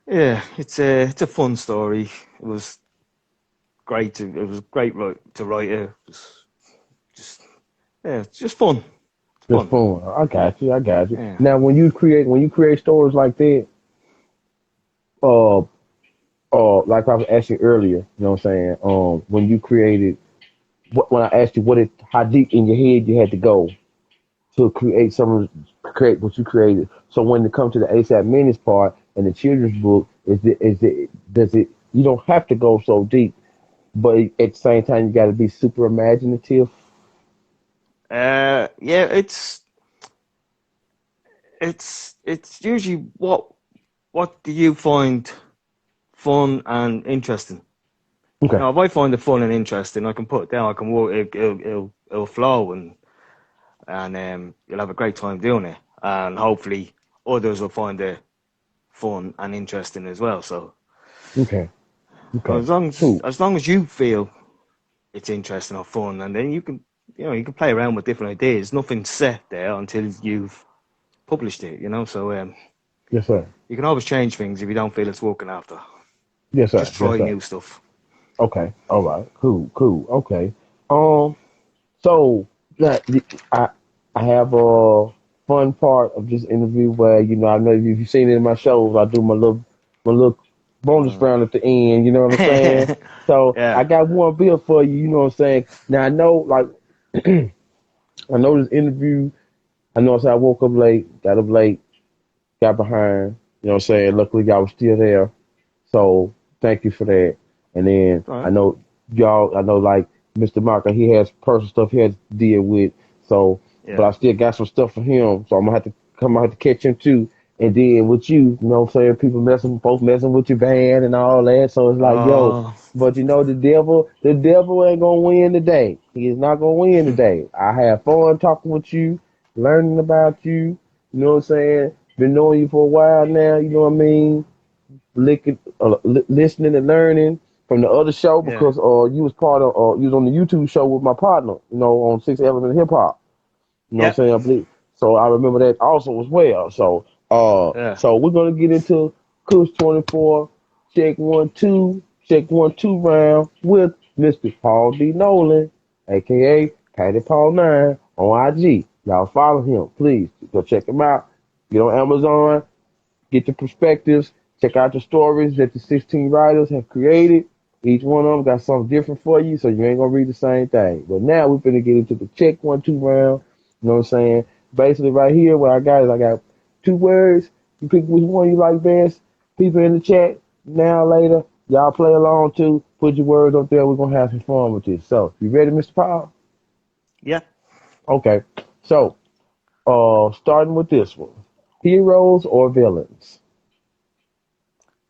it's a fun story. It was it was great to write it. It was just it's just fun. It's Just fun. fun. I got you. I got you. Yeah. Now, when you create stories like that, uh, like I was asking earlier, you know what I'm saying? When you created, when I asked you how deep in your head you had to go to create what you created. So when it comes to the ASAP Minutes part and the children's book, does it, you don't have to go so deep, but at the same time, you got to be super imaginative. Yeah, it's usually what do you find fun and interesting? Okay. Now, if I find it fun and interesting, I can put it down. I can work. It'll flow, and you'll have a great time doing it. And hopefully, others will find it fun and interesting as well. So, Okay. Okay. Cool. as long as you feel it's interesting or fun, and then you can play around with different ideas. Nothing's set there until you've published it. So Yes, sir. you can always change things if you don't feel it's working after. Yes, sir. Just Yes, try sir. new stuff. Okay. All right. Cool. Cool. Okay. Um. So that I I have a fun part of this interview where I know if you've seen it in my shows, I do my little bonus Mm. round at the end. You know what I'm saying? So I Yeah. got one bill for you. You know what I'm saying? Now I know like I know this interview. I know I said I woke up late, got up late, got behind. You know what I'm saying? Luckily y'all was still there. So thank you for that. And then All I right. know y'all, I know like Mr. Marker, he has personal stuff he has to deal with. So, but Yeah. I still got some stuff for him. So I'm gonna have to come out to catch him too. And then with you know what I'm saying? Folks messing with your band and all that. So it's like, yo, Oh. but the devil ain't gonna win today. He is not gonna win today. I have fun talking with you, learning about you. You know what I'm saying? Been knowing you for a while now. You know what I mean? Listening and learning from the other show Yeah. because you was part of you was on the YouTube show with my partner, on Six Element Hip Hop. You know what I'm Yeah. saying? I believe. So I remember that also as well. So Yeah. so we're gonna get into Kush 24 check 1 2 round with Mr. Paul D. Nolan, aka Patty Paul 9 on IG. Y'all follow him, please. Go check him out. Get on Amazon. Get your perspectives. Check out the stories that the 16 writers have created. Each one of them got something different for you, so you ain't gonna read the same thing. But now we're gonna get into the check 1 2 round. You know what I'm saying? Basically, right here, what I got 2 words. You pick which one you like best. People in the chat, now, later, y'all play along too. Put your words up there. We're gonna have some fun with this. So, you ready, Mr. Powell? Yeah. Okay. So, starting with this one: heroes or villains?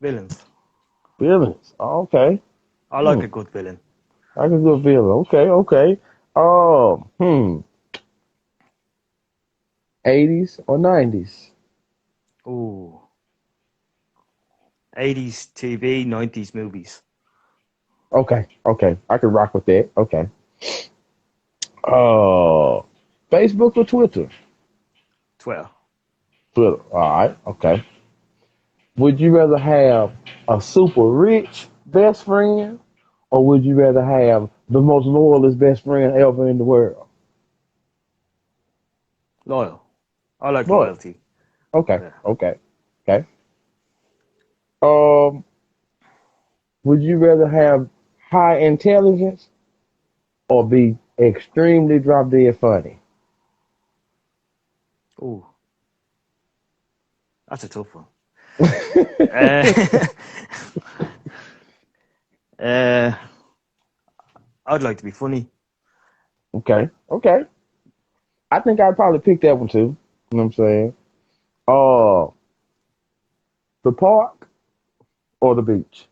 Villains. Villains. Okay. I like Hmm. a good villain. I can do a villain. Okay, okay. Um, hmm. 80s or 90s? Ooh. 80s TV, 90s movies. Okay, okay. I can rock with that. Okay. Uh, Facebook or Twitter? 12. Twitter. All right. Okay. Would you rather have a super rich best friend, or would you rather have the most loyalest best friend ever in the world? Loyal. I like Loyal. loyalty. Okay. Yeah. Okay. Okay. Um, would you rather have high intelligence or be extremely drop dead funny? Ooh. That's a tough one. Uh, uh, I'd like to be funny. Okay, okay. I think I'd probably pick that one too. You know what I'm saying? Uh, the park or the beach?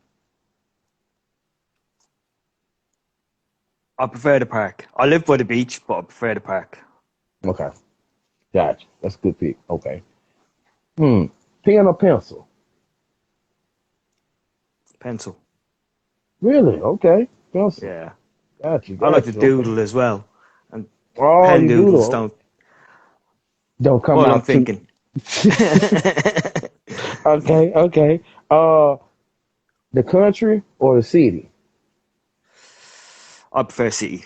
I prefer the park. I live by the beach, but I prefer the park. Okay, gotcha. That's a good pick. Okay. Hmm. Pen or pencil? Pencil. Really? Okay. Pencil. Yeah. Gotcha. I like to Gotcha. Okay. doodle as well. And Oh, pen you doodles doodle. Don't come well, I'm out too. thinking. Okay. Okay. Uh, the country or the city? I prefer city.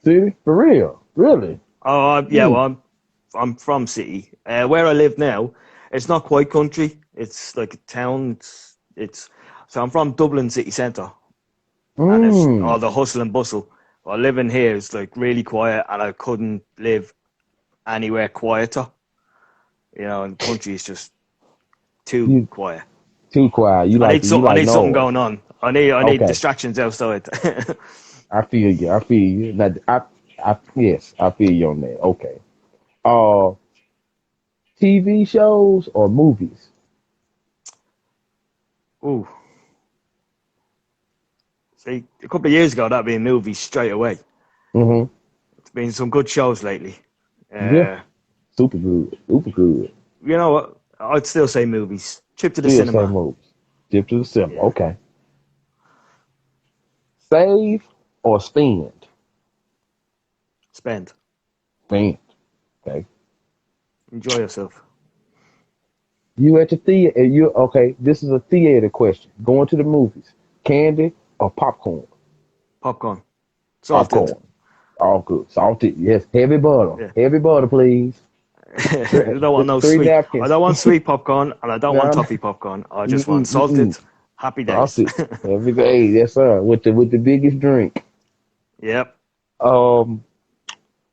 City? For real? Really? Yeah, Hmm. well, I'm from city. Where I live now, it's not quite country. It's like a town. It's So I'm from Dublin city centre, and it's all Mm. the hustle and bustle. But living here is like really quiet, and I couldn't live anywhere quieter. You know, and the country is just too You quiet. too quiet. You I like need something noise. going on. I need Okay. distractions outside. I feel you. I feel you. Now, yes, I feel you on that. Okay. Uh, TV shows or movies? Ooh, see, a couple of years ago that'd be a movie straight away. Mm-hmm. It's been some good shows lately. Yeah. Uh, Super good. Super good. you know what? I'd still say movies. Trip to the Still same cinema. movies. Dip to the cinema. Yeah, Okay. Save or spend? spend. Spend. Okay. Enjoy yourself. You at the theater. You okay? This is a theater question. Going to the movies. Candy or popcorn? Popcorn. Salted. Popcorn. All good. Salted. Yes. Heavy butter. Yeah. Heavy butter, please. I don't want no Three sweet. I napkins. don't want sweet popcorn, and I don't want Nah, toffee popcorn. I just want mm-mm, mm-mm. salted. Happy days. Salted. Every day. Yes, sir. With the biggest drink. Yep. Um,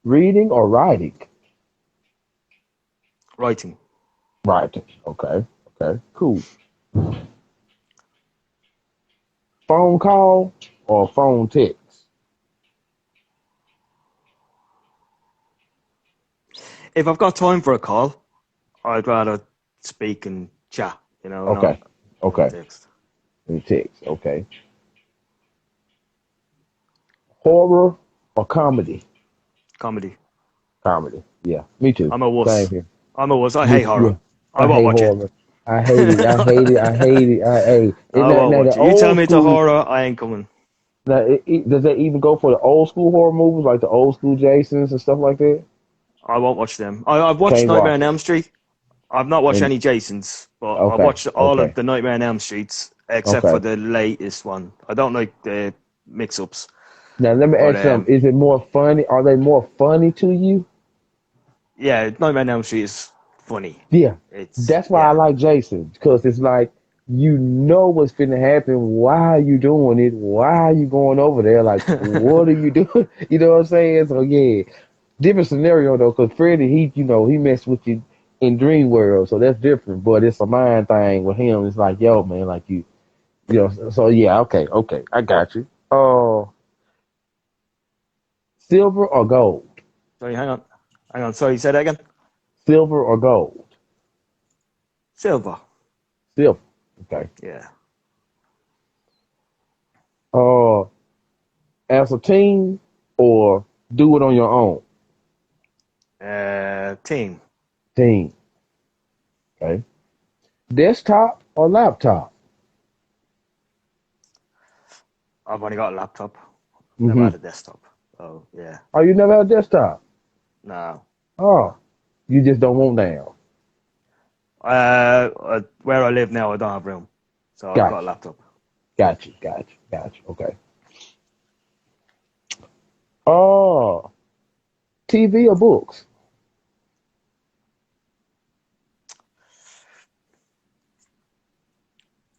reading or writing? Writing. Writing. Okay. Okay. Cool. Phone call or phone text? If I've got time for a call, I'd rather speak and chat. You know, Okay. not Okay. text. And text. Okay. Horror or comedy? Comedy. Comedy. Yeah. Me too. I'm a Same wuss. here. I'm a wuss. I Yeah. hate Yeah. horror. I I won't hate watch it. horror. I hate it. I hate it. I hate it. I hate it. I Now, won't now the watch it. You tell old me it's a school. horror, I ain't coming. Now, does that even go for the old school horror movies, like the old school Jasons and stuff like that? I won't watch them. I've watched Can't Nightmare watch on it. Elm Street. I've not watched And any Jasons, but I've okay. watched all of Okay. the Nightmare on Elm Streets except for Okay. the latest one. I don't like the mix-ups, Now let me but ask you something. Is it more funny? Are they more funny to you? yeah, Nightmare on Elm Street is funny. Yeah. It's That's why I yeah, like Jason because it's like you know what's finna happen. Why are you doing it? Why are you going over there? Like, what are you doing? You know what I'm saying? So yeah, different scenario though. Because Freddy, he messed with you in Dream World, so that's different. But it's a mind thing with him. It's like, yo, man, like So yeah, okay, okay, I got you. Silver or gold? sorry, hang on. Sorry, say that again. Silver or gold? Silver. Silver. Okay. Yeah. Uh, as a team or do it on your own? Team. Team. Okay. Desktop or laptop? I've only got a laptop. Never Mm-hmm. had a desktop. Oh yeah. Oh, you never had a desktop? No. Oh, you just don't want now. Where I live now, I don't have room, so I've got a Gotcha. laptop. Gotcha. Gotcha. Gotcha. Okay. Oh, TV or books?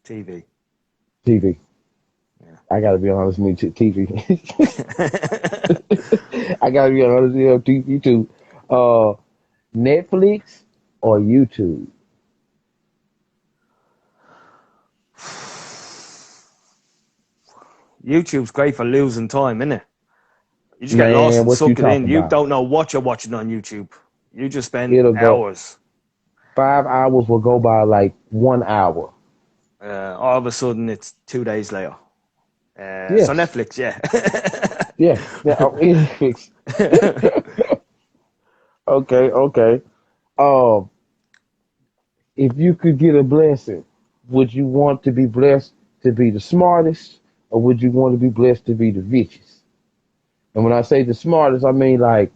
TV. TV. Yeah. I gotta be honest with you, TV. I gotta be honest with you, TV too. Uh, Netflix or YouTube? YouTube's great for losing time, isn't it? You just get lost Man, and what you suck it in. talking You about? don't know what you're watching on YouTube. You just spend It'll go. hours. 5 hours will go by like 1 hour. All of a sudden, it's 2 days later. So Yes. Netflix, yeah. Yeah. Yeah. Oh, it's fixed. Okay. Okay. Um, if you could get a blessing, would you want to be blessed to be the smartest, or would you want to be blessed to be the richest? And when I say the smartest, I mean like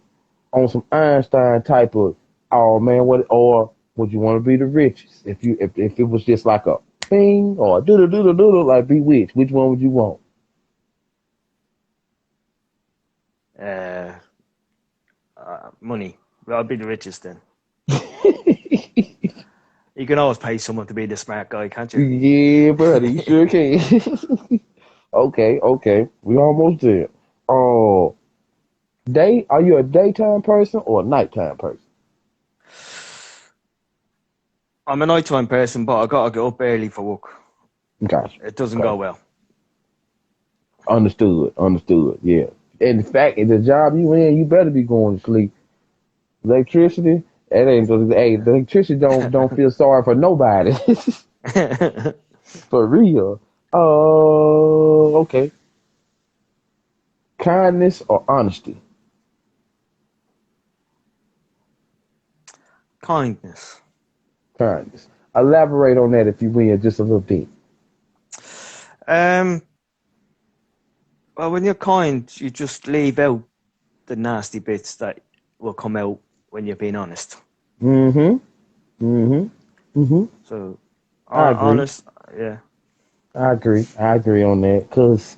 on some Einstein type of, oh man, what? Or would you want to be the richest? If it was just like a thing or doodle doodle doodle like Bewitched, which one would you want? uh, Money. Well, I'll be the richest then. You can always pay someone to be the smart guy, can't you? Yeah, buddy, you sure can. Okay. We almost there. Oh, are you a daytime person or a nighttime person? I'm a nighttime person, but I gotta get up early for work. Gotcha. It doesn't Okay. go well. Understood. Yeah. And the fact is, the job you in, you better be going to sleep. Electricity, that ain't. Hey, the electricity don't feel sorry for nobody. For real. Okay. Kindness or honesty? Kindness. Kindness. Elaborate on that if you will, just a little bit. Well, when you're kind, you just leave out the nasty bits that will come out when you're being honest. Mm-hmm. So, I agree. honest, yeah. I agree on that because,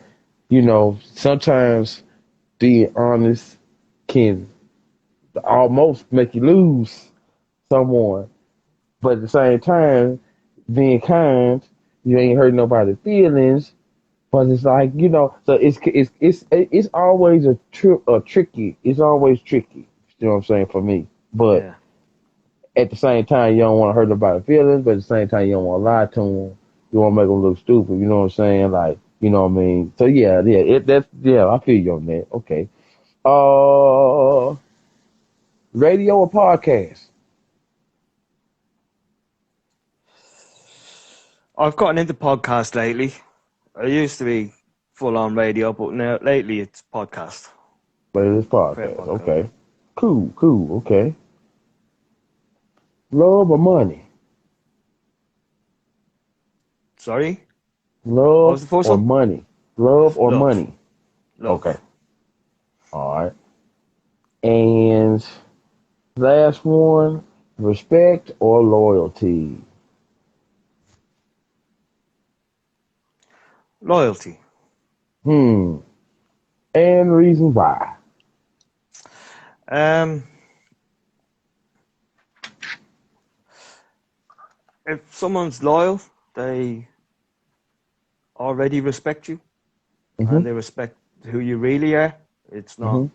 sometimes being honest can almost make you lose someone. But at the same time, being kind, you ain't hurt nobody's feelings. But it's like, so it's always tricky. It's always tricky. You know what I'm saying, for me. But Yeah. at the same time, you don't want to hurt nobody's feelings. But at the same time, you don't want to lie to them. You want to make them look stupid. You know what I'm saying? Like, you know what I mean? So yeah. I feel you on that. Okay. Radio or podcast? I've gotten into podcasts lately. I used to be full on radio, but now lately it's podcast. But it is Fair podcast. podcast. Okay. Cool. Okay. Love or money? Sorry? What was Love the first or one? money? Love or Love. money? Love. Okay. All right. And last one, respect or loyalty? Loyalty. And reason why? If someone's loyal, they already respect you, Mm-hmm. and they respect who you really are. It's not,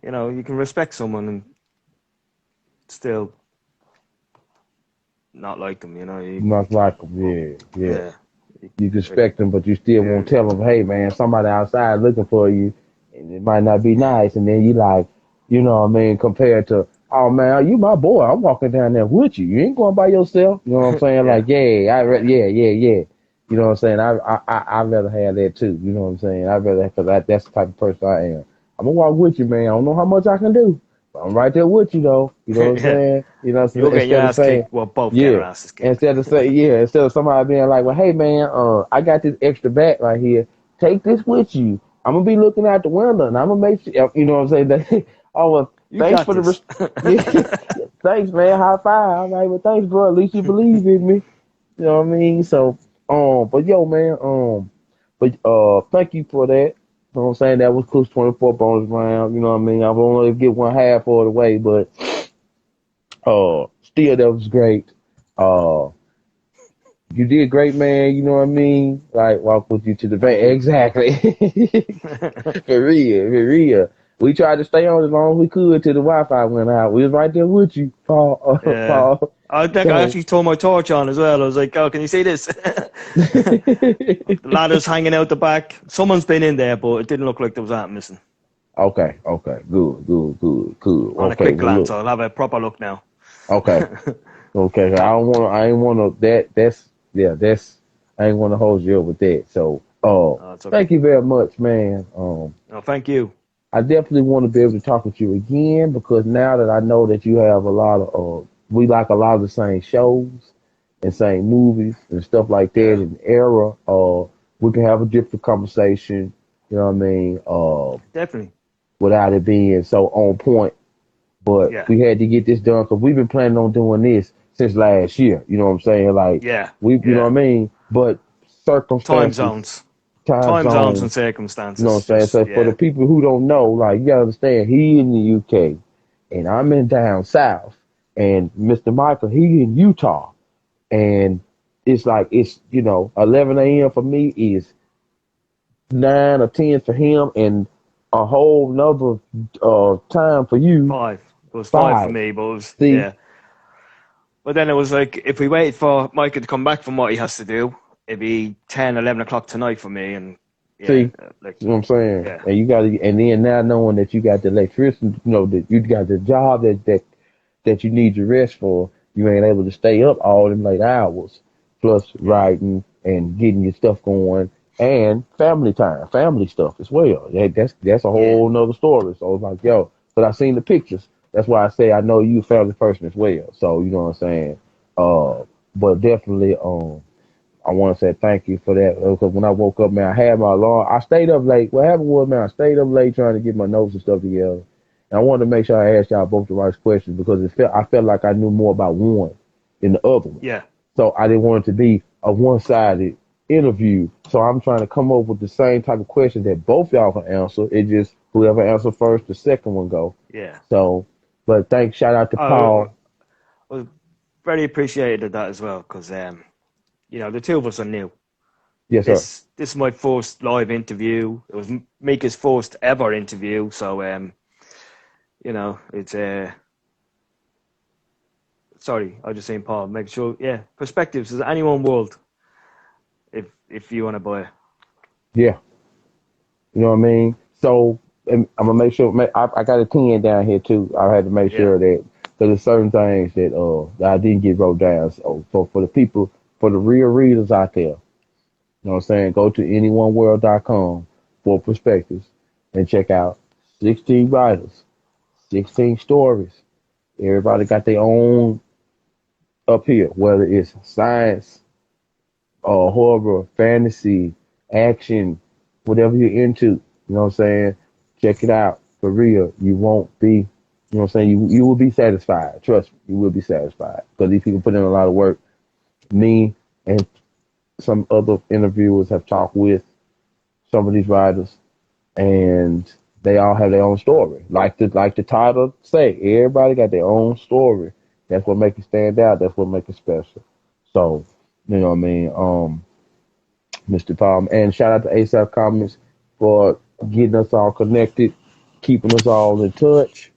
Mm-hmm. you can respect someone and still not like them. Not like them. Yeah. Yeah. You respect them, but you still won't tell them, hey, man, somebody outside looking for you, and it might not be nice. And then you like, you know what I mean, compared to, oh, man, you my boy. I'm walking down there with you. You ain't going by yourself. You know what I'm saying? Yeah. Like, yeah. You know what I'm saying? I'd rather have that, too. You know what I'm saying? I'd rather, because that's the type of person I am. I'm going to walk with you, man. I don't know how much I can do, but I'm right there with you, though. You know what I'm Yeah. saying? You know, You're getting your instead of ass saying, kicked. We're both getting our asses kicked. Instead of somebody being like, well, hey man, I got this extra bag right here. Take this with you. I'm gonna be looking out the window, and I'm gonna make sure. You know what I'm saying? Oh, well, You thanks got for this. thanks, man. High five. All right, well, thanks, bro. At least you believe in me. You know what I mean? So, but yo, man, thank you for that. You know what I'm saying? That was Coach 24 bonus round. You know what I mean? I will only get one half of the way, but still, that was great. You did great, man. You know what I mean? Like, walk with you to the bank. Exactly. For real. We tried to stay on as long as we could till the Wi-Fi went out. We was right there with you, Paul. Yeah. Paul. I think I actually turned my torch on as well. I was like, oh, can you see this? The ladder's hanging out the back. Someone's been in there, but it didn't look like there was that missing. Okay. Good. On a quick glance, I'll have a proper look now. Okay. I ain't want to, I ain't want to hold you up with that. So, It's okay. thank you very much, man. No, thank you. I definitely want to be able to talk with you again because now that I know that you have a lot of, we like a lot of the same shows and same movies and stuff like that in the era, we can have a different conversation, you know what I mean? Definitely. Without it being so on point. But we had to get this done because we've been planning on doing this since last year. You know what I'm saying? Like, you know what I mean? But circumstances. Time zones and circumstances. You know what I'm saying? So for the people who don't know, like, you gotta understand, he in the UK and I'm in down south and Mr. Michael, he in Utah. and it's like it's 11 a.m. for me is 9 or 10 for him, and a whole nother time for you. 5. It was 5 for 5. me, but it was, See, yeah. But then it was like, if we wait for Michael to come back from what he has to do, it'd be 10, 11 o'clock tonight for me. And yeah, see, like, you know what I'm saying? yeah, And you got to, and then now knowing that you got the electricity, that you got the job that you need your rest for, you ain't able to stay up all them late hours, plus yeah, writing and getting your stuff going, and family time, family stuff as well. That's a yeah. whole nother story. So it's like, yo, but I seen the pictures. That's why I say I know you a family person as well. So you know what I'm saying. But definitely, I want to say thank you for that, because when I woke up, man, I had my alarm. I stayed up late. What happened was, man, I stayed up late trying to get my notes and stuff together. And I wanted to make sure I asked y'all both the right questions, because I felt like I knew more about one than the other one. Yeah. So I didn't want it to be a one-sided interview. So I'm trying to come up with the same type of questions that both y'all can answer. It just whoever answer first, the second one go. Yeah. So, but shout out to I Paul. was very appreciated of that as well, because the two of us are new. Yes, sir. This is my first live interview. It was Mika's first ever interview, so it's sorry, I was just saying, Paul. Make sure, yeah, perspectives is any one world. If you want to buy it, Yeah. You know what I mean? So and I'm gonna make sure. I got a 10 down here too. I had to make yeah, sure that there's certain things that I didn't get wrote down. So for the people, for the real readers out there, you know what I'm saying? Go to anyoneworld.com for perspectives and check out 16 writers, 16 stories. Everybody got their own up here, whether it's science, horror, fantasy, action, whatever you're into. You know what I'm saying? Check it out. For real. You won't be, you know what I'm saying? You will be satisfied. Trust me, you will be satisfied. Because these people put in a lot of work. Me and some other interviewers have talked with some of these writers, and they all have their own story. Like the title say, everybody got their own story. That's what makes it stand out. That's what makes it special. So, you know what I mean? Mr. Palm. And shout out to ASAP Comics for getting us all connected, keeping us all in touch.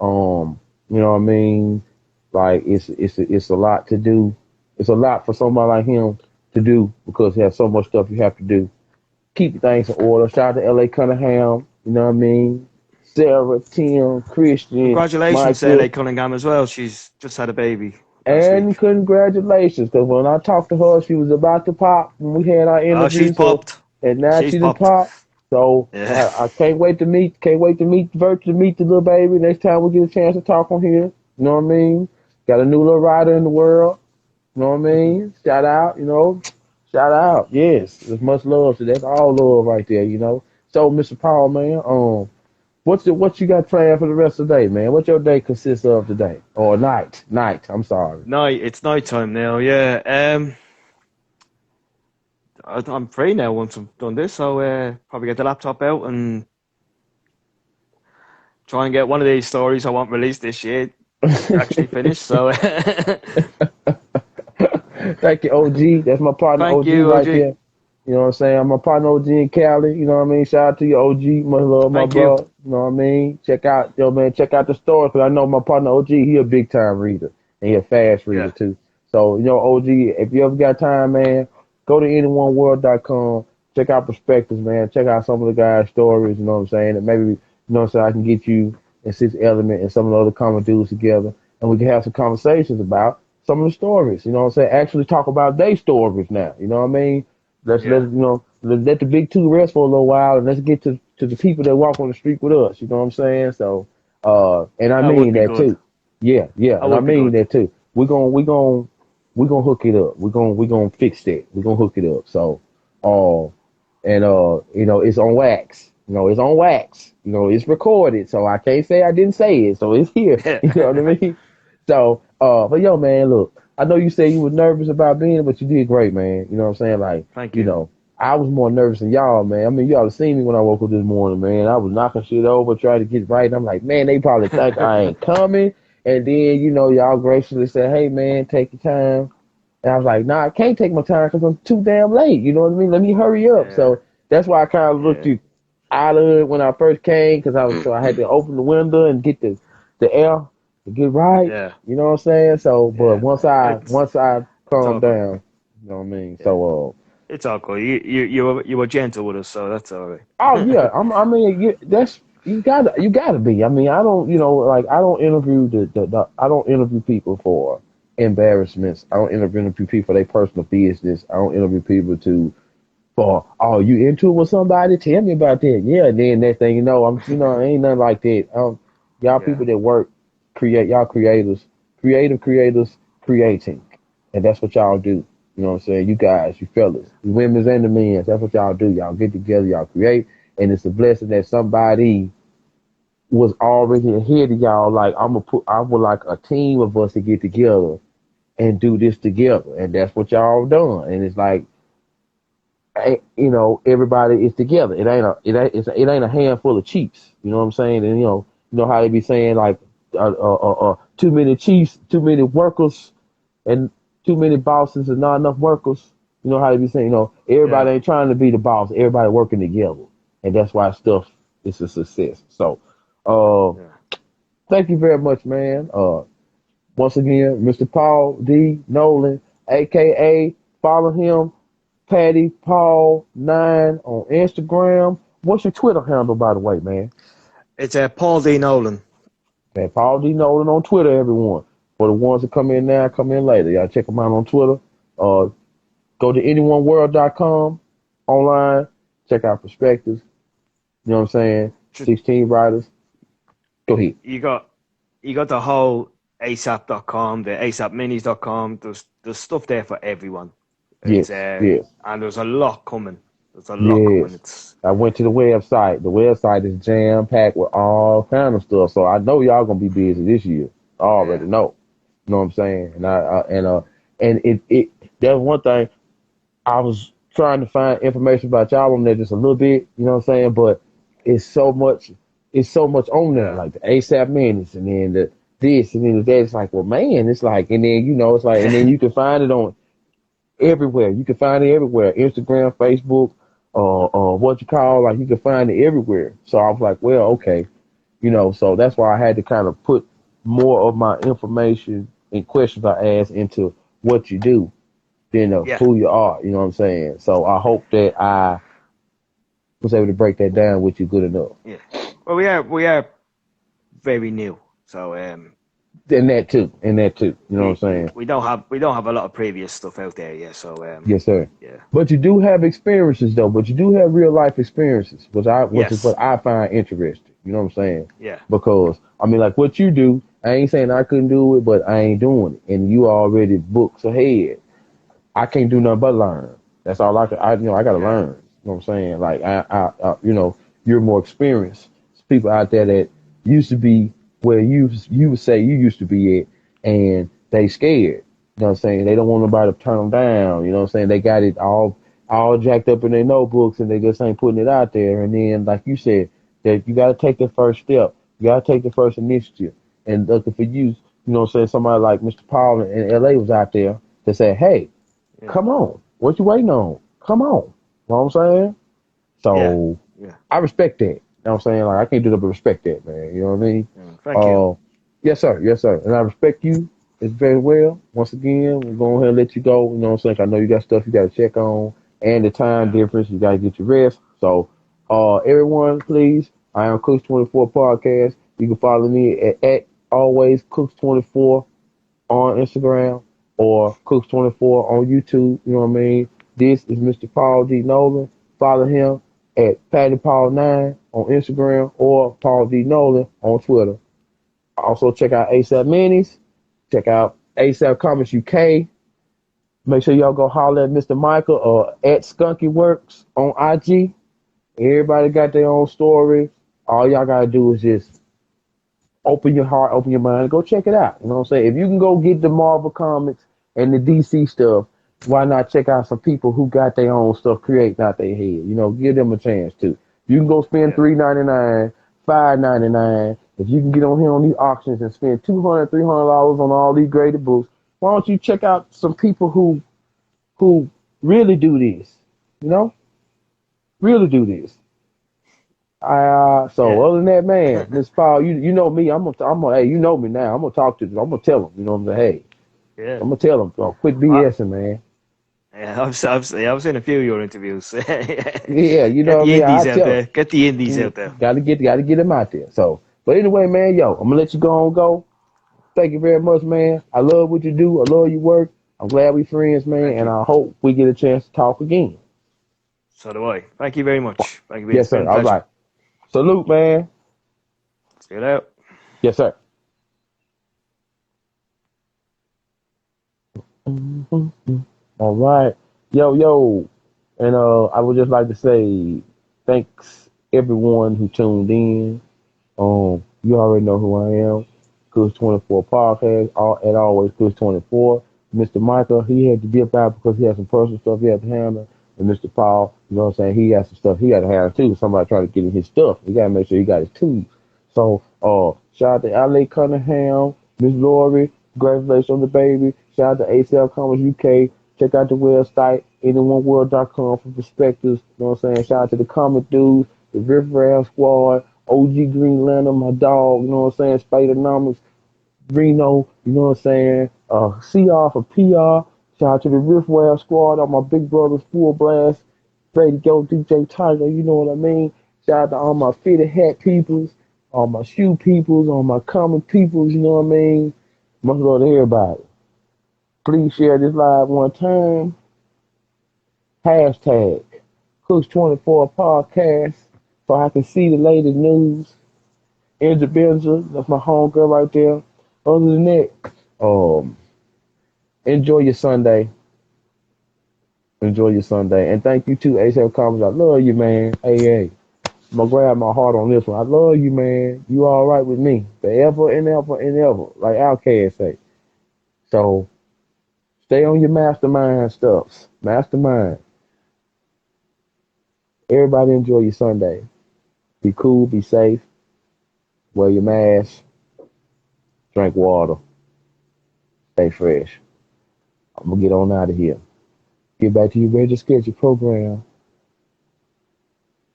You know what I mean? Like it's a lot to do. It's a lot for somebody like him to do, because he has so much stuff you have to do. Keep things in order. Shout out to LA Cunningham, you know what I mean? Sarah, Tim, Christian, congratulations to Michael. LA Cunningham as well. She's just had a baby last And week. congratulations, because when I talked to her, she was about to pop when we had our Oh, she's interview. So, popped. and now She's she done popped. popped. So Yeah, I can't wait to meet the little baby next time we get a chance to talk on here. You know what I mean? Got a new little rider in the world. You know what I mean? Shout out, shout out. Yes, there's much love. So that's all love right there. So, Mr. Paul, man, what you got planned for the rest of the day, man? What your day consists of today, or night? Night. I'm sorry. it's night time now. Yeah, I'm free now once I've done this. So probably get the laptop out and try and get one of these stories I want released this year actually finished. So Thank you, OG. That's my partner, thank OG, you, right OG. there. You know what I'm saying? I'm my partner, OG in Cali. You know what I mean? Shout out to you, OG. Much love, my Thank you. bro. You know what I mean? Check out the store, because I know my partner, OG, he a big time reader, and he a fast reader Yeah, too. So, OG, if you ever got time, man, go to anyoneworld.com. Check out perspectives, man. Check out some of the guys' stories. You know what I'm saying? And maybe, what I'm saying, I can get you and Six Element and some of the other common dudes together, and we can have some conversations about some of the stories. You know what I'm saying? Actually talk about their stories now. You know what I mean? Let's yeah. let the big two rest for a little while, and let's get to the people that walk on the street with us. You know what I'm saying? So, and I That would mean be that good. too. Yeah, yeah, That and I would be mean good. that too. We're gonna hook it up. We're gonna fix that. We're gonna hook it up. So, uh, and it's on wax. It's on wax. It's recorded, so I can't say I didn't say it. So it's here. You know what I Yeah. mean? So, but yo, man, look, I know you said you were nervous about being it, but you did great, man. You know what I'm saying? Like, Thank you. I was more nervous than y'all, man. I mean, y'all have seen me when I woke up this morning, man. I was knocking shit over, trying to get right. And I'm like, man, they probably think I ain't coming. And then, y'all graciously said, hey, man, take your time. And I was like, nah, I can't take my time because I'm too damn late. You know what I mean? Let me hurry up. Yeah. So that's why I kind of looked Yeah. out of it when I first came because I had to open the window and get the air to get right. Yeah. You know what I'm saying? So, but Yeah. once I It's all calmed good. down, you know what I mean? Yeah. So, It's all good. You were gentle with us, so that's all right. oh yeah, I mean, that's you gotta be. I mean, I don't, like I don't interview I don't interview people for embarrassments. I don't interview people for their personal business. I don't interview people for, oh, you into it with somebody? Tell me about that. Yeah, and then next thing you know, ain't nothing like that. Y'all Yeah. people that work, y'all creators, creative creators, creating, and that's what y'all do. You know what I'm saying? You guys, you fellas, the women's and the men's, that's what y'all do. Y'all get together, y'all create, and it's a blessing that somebody was already ahead of y'all. Like I would like a team of us to get together and do this together, and that's what y'all done. And it's like, everybody is together. It ain't a handful of chiefs. You know what I'm saying? And you know how they be saying like, too many chiefs, too many workers, and too many bosses and not enough workers. You know how they be saying, everybody Yeah. ain't trying to be the boss. Everybody working together, and that's why stuff is a success. So, uh, Yeah. thank you very much, man. Once again, Mr. Paul D. Nolan, aka follow him, Patty Paul 9 on Instagram. What's your Twitter handle, by the way, man? It's Paul D. Nolan. Man, Paul D. Nolan on Twitter, everyone. For the ones that come in now, come in later. Y'all check them out on Twitter. Uh, Go to anyoneworld.com online. Check out perspectives. You know what I'm saying? Just 16 writers. Go ahead. you got the whole ASAP.com, the ASAPminis.com. There's stuff there for everyone. It's Yes, yes, and there's a lot coming. There's a lot coming. yes. It's I went to the website. The website is jam packed with all kind of stuff. So I know y'all gonna be busy this year. I yeah. already know. You know what I'm saying? And it that's one thing. I was trying to find information about y'all on there just a little bit. You know what I'm saying? But it's so much. It's so much on there, Yeah. like the ASAP minutes, and then the this, and then the that. It's like, well, man, it's like, and then it's like, and then you can find it on everywhere. You can find it everywhere. Instagram, Facebook, what you call, like you can find it everywhere. So I was like, well, okay, so that's why I had to kind of put more of my information and questions I asked into what you do than of Yeah. who you are. You know what I'm saying? So I hope that I was able to break that down with you good enough. Yeah. Well, we are very new, so And that too. You know what I'm we saying? we don't have a lot of previous stuff out there yet. So Yes, sir. yeah. But you do have experiences though. But you do have real life experiences, which is Yes. what I find interesting. You know what I'm saying? Yeah. Because I mean, like what you do, I ain't saying I couldn't do it, but I ain't doing it, and you already books ahead. I can't do nothing but learn. That's all I can. I got to Yeah. learn. You know what I'm saying? Like you're more experienced. There's people out there that used to be where you would say you used to be at, and they scared. You know what I'm saying? They don't want nobody to turn them down. You know what I'm saying? They got it all jacked up in their notebooks, and they just ain't putting it out there. And then, like you said, that you got to take the first step. You got to take the first initiative. And looking for you, you know what I'm saying? Somebody like Mr. Paul in LA was out there to say, hey, Yeah. come on. What you waiting on? Come on. You know what I'm saying? Yeah. So Yeah. I respect that. You know what I'm saying? Like I can't do that but respect that, man. You know what I mean? Thank you. Yes, sir. Yes, sir. And I respect you as very well. Once again, we're going ahead and let you go. You know what I'm saying? I know you got stuff you got to check on and the time Yeah. difference. You got to get your rest. So, everyone, please, I am Cooks24 Podcast. You can follow me at always Cooks24 on Instagram or Cooks24 on YouTube. You know what I mean? This is Mr. Paul D. Nolan. Follow him at Patty Paul 9 on Instagram or Paul D. Nolan on Twitter. Also check out ASAP Minis. Check out ASAP Comics UK. Make sure y'all go holler at Mr. Michael or at Skunky Works on IG. Everybody got their own story. All y'all gotta do is just open your heart, open your mind, go check it out. You know what I'm saying? If you can go get the Marvel comics and the DC stuff, why not check out some people who got their own stuff creating out their head? Give them a chance too. You can go spend Yeah. $3.99, $5.99. If you can get on here on these auctions and spend $200, $300 on all these graded books, why don't you check out some people who really do this? You know, really do this. So Yeah. other than that, man, Miss Paul, you know me. I'm gonna hey, you know me now. I'm gonna talk to them. I'm gonna tell them. You know what I'm saying? Hey, Yeah. I'm gonna tell them. Quit I, BSing, man. yeah, I've seen a few of your interviews. Yeah, you Get know what I the mean. I indies out tell there. Get the indies them. out there. Gotta get them out there. So, but anyway, man, yo, I'm gonna let you go on go. Thank you very much, man. I love what you do. I love your work. I'm glad we friends, man, Thank and you. I hope we get a chance to talk again. So do I. Thank you very much. Thank you. It's Yes, been sir. a All pleasure. right. Salute, man. See you later. Yes, sir. Mhm. All right. Yo, yo. And I would just like to say thanks everyone who tuned in. You already know who I am. Kush 24 podcast, and always Kush 24. Mr. Michael, he had to dip out because he had some personal stuff he had to handle. And Mr. Paul, you know what I'm saying, he got some stuff he got to handle too. Somebody trying to get in his stuff. He got to make sure he got his tools. So, shout out to L.A. Cunningham, Miss Lori, congratulations on the baby. Shout out to ACL Commerce UK. Check out the website, anyoneworld.com for perspectives. You know what I'm saying? Shout out to the comic dudes, the Riff Raff Squad, OG Green Lantern, my dog, you know what I'm saying? Spidernomics, Reno, you know what I'm saying? CR for PR. Shout out to the Riff Raff Squad, all my big brothers, Full Blast, Brady Go, DJ Tiger, you know what I mean? Shout out to all my fitted hat peoples, all my shoe peoples, all my comic peoples, you know what I mean? Much love to everybody. Please share this live one time. Hashtag Cooks24 podcast so I can see the latest news. Angel Benja, that's my homegirl right there. Other than that, um, enjoy your Sunday. Enjoy your Sunday. And thank you to ASAP Comics. I love you, man. Hey. I'm gonna grab my heart on this one. I love you, man. You all right with me. Forever and ever and ever. Like Outkast say. So stay on your mastermind stuffs. Mastermind. Everybody enjoy your Sunday. Be cool, be safe, wear your mask, drink water, stay fresh. I'm gonna get on out of here. Get back to your regular schedule program.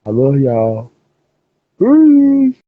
I love y'all. Peace.